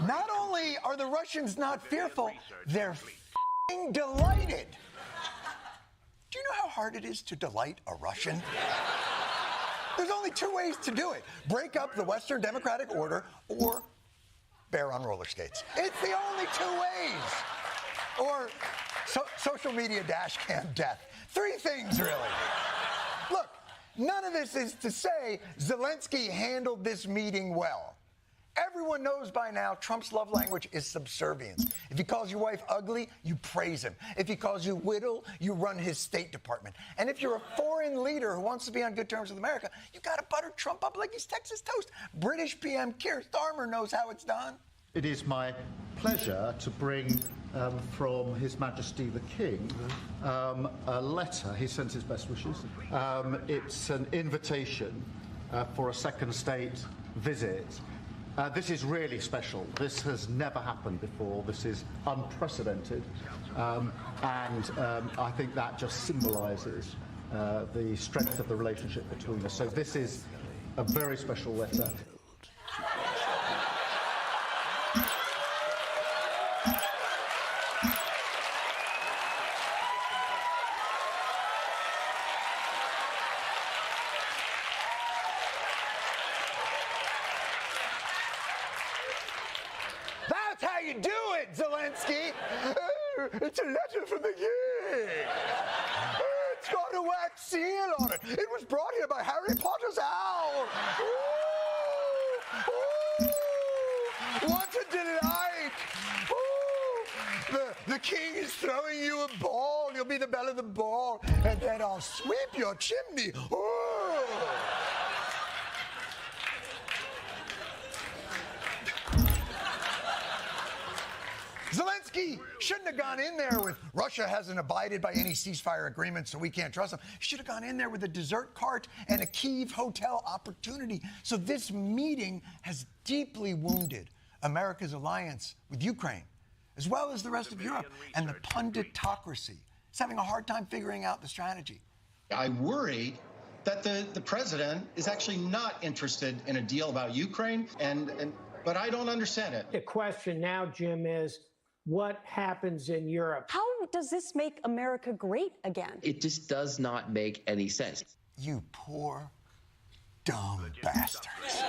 Not only are the Russians not fearful, they're f***ing delighted. Do you know how hard it is to delight a Russian? There's only two ways to do it. Break up the Western democratic order or bear on roller skates. It's the only two ways. Or social media dash cam death. Three things, really. Look, none of this is to say Zelensky handled this meeting well. Everyone knows by now Trump's love language is subservience. If he calls your wife ugly, you praise him. If he calls you whittle, you run his State Department. And if you're a foreign leader who wants to be on good terms with America, you got to butter Trump up like he's Texas toast. British PM Keir Starmer knows how it's done. It is my pleasure to bring from His Majesty the King a letter. He sends his best wishes. It's an invitation for a second state visit. This is really special. This has never happened before. This is unprecedented. And I think that just symbolises the strength of the relationship between us. So this is a very special letter. Zelensky, it's a letter from the king. It's got a wax seal on it. It was brought here by Harry Potter's owl. Ooh, ooh, what a delight. Ooh, the king is throwing you a ball. You'll be the belle of the ball, and then I'll sweep your chimney. Ooh. Zelensky shouldn't have gone in there with Russia hasn't abided by any ceasefire agreement, so we can't trust them. He should have gone in there with a dessert cart and a Kyiv hotel opportunity. So this meeting has deeply wounded America's alliance with Ukraine, as well as the rest of Europe. And the punditocracy is having a hard time figuring out the strategy. I worry that the president is actually not interested in a deal about Ukraine, but I don't understand it. The question now, Jim, is what happens in Europe? How does this make America great again? It just does not make any sense. You poor, dumb bastards.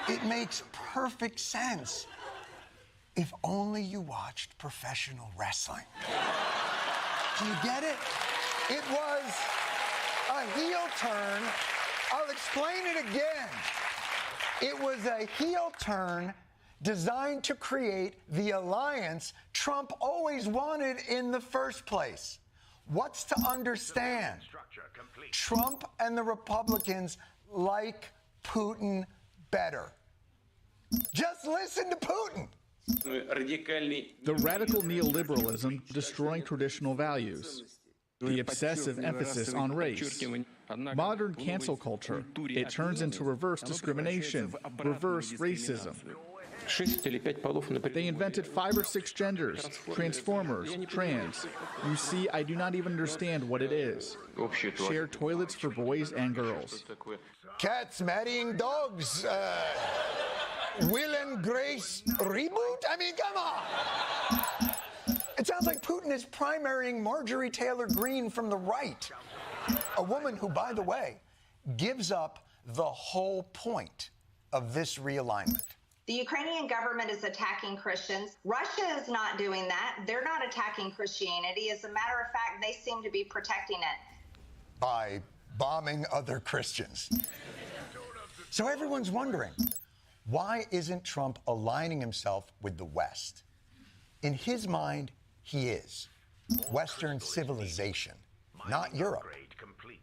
It makes perfect sense if only you watched professional wrestling. Do you get it? It was a heel turn. I'll explain it again. It was a heel turn designed to create the alliance Trump always wanted in the first place. What's to understand? Trump and the Republicans like Putin better. Just listen to Putin. The radical neoliberalism destroying traditional values. The obsessive emphasis on race. Modern cancel culture. It turns into reverse discrimination, reverse racism. They invented 5 or 6 genders, transformers, trans. You see, I do not even understand what it is. Shared toilets for boys and girls. Cats marrying dogs. Will and Grace reboot? I mean, come on. It sounds like Putin is primarying Marjorie Taylor Greene from the right. A woman who, by the way, gives up the whole point of this realignment. The Ukrainian government is attacking Christians. Russia is not doing that. They're not attacking Christianity. As a matter of fact, they seem to be protecting it. By bombing other Christians. So everyone's wondering, why isn't Trump aligning himself with the West? In his mind, he is. Western civilization, not Europe.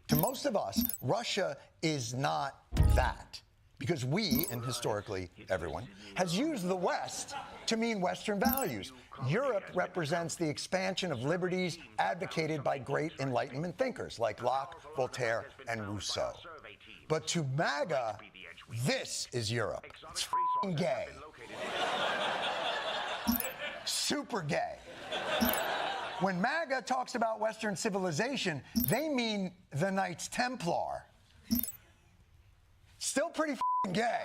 To most of us, Russia is not that. Because we, and historically everyone, has used the West to mean Western values. Europe represents the expansion of liberties advocated by great Enlightenment thinkers like Locke, Voltaire, and Rousseau. But to MAGA, this is Europe. It's f***ing gay. Super gay. When MAGA talks about Western civilization, they mean the Knights Templar. Still pretty f***ing gay,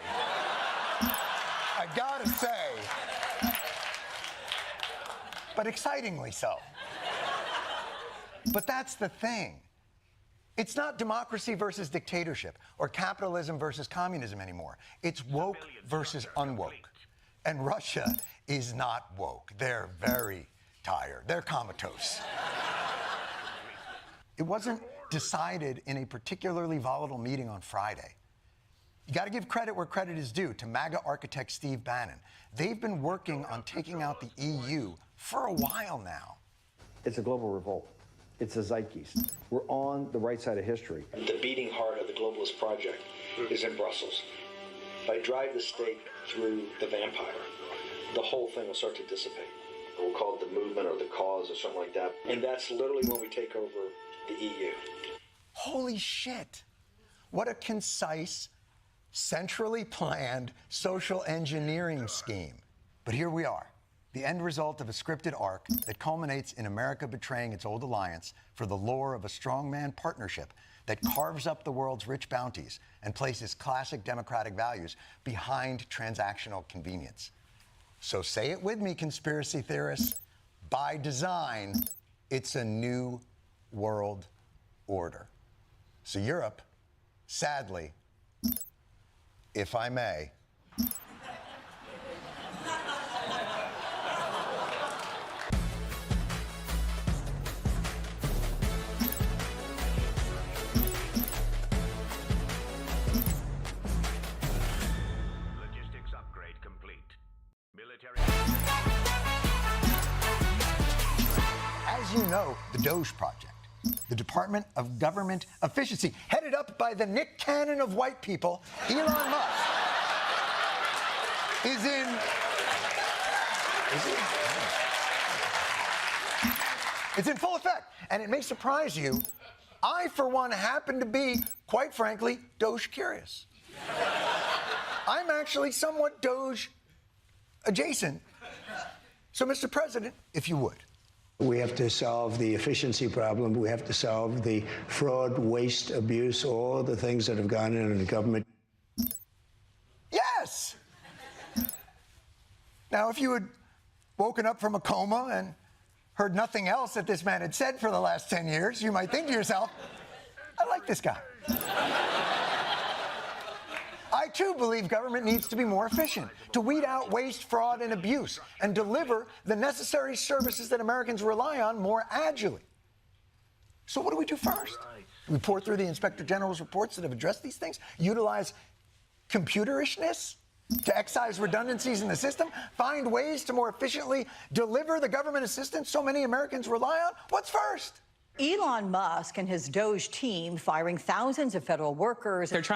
I gotta say. But excitingly so. But that's the thing. It's not democracy versus dictatorship or capitalism versus communism anymore. It's woke versus unwoke. And Russia is not woke. They're very tired. They're comatose. It wasn't decided in a particularly volatile meeting on Friday. You got to give credit where credit is due to MAGA architect Steve Bannon. They've been working on taking out the EU for a while now. It's a global revolt. It's a zeitgeist. We're on the right side of history. The beating heart of the globalist project is in Brussels. If I drive the stake through the vampire, the whole thing will start to dissipate. We'll call it the movement or the cause or something like that. And that's literally when we take over the EU. Holy shit. What a concise, centrally planned social engineering scheme. But here we are, the end result of a scripted arc that culminates in America betraying its old alliance for the lure of a strongman partnership that carves up the world's rich bounties and places classic democratic values behind transactional convenience. So say it with me, conspiracy theorists. By design, it's a new world order. So Europe, sadly, if I may, logistics upgrade complete. Military. As you know, the DOGE Project, the Department of Government Efficiency, headed up by the Nick Cannon of white people, Elon Musk, is in... It's in full effect, and it may surprise you. I, for one, happen to be, quite frankly, Doge curious. I'm actually somewhat Doge adjacent. So, Mr. President, if you would. We have to solve the efficiency problem. We have to solve the fraud, waste, abuse, all the things that have gone in the government. Yes! Now, if you had woken up from a coma and heard nothing else that this man had said for the last 10 years, you might think to yourself, I like this guy. I, too, believe government needs to be more efficient, to weed out waste, fraud, and abuse, and deliver the necessary services that Americans rely on more agilely. So what do we do first? We pour through the Inspector General's reports that have addressed these things, utilize computerishness to excise redundancies in the system, find ways to more efficiently deliver the government assistance so many Americans rely on? What's first? Elon Musk and his Doge team firing thousands of federal workers. They're trying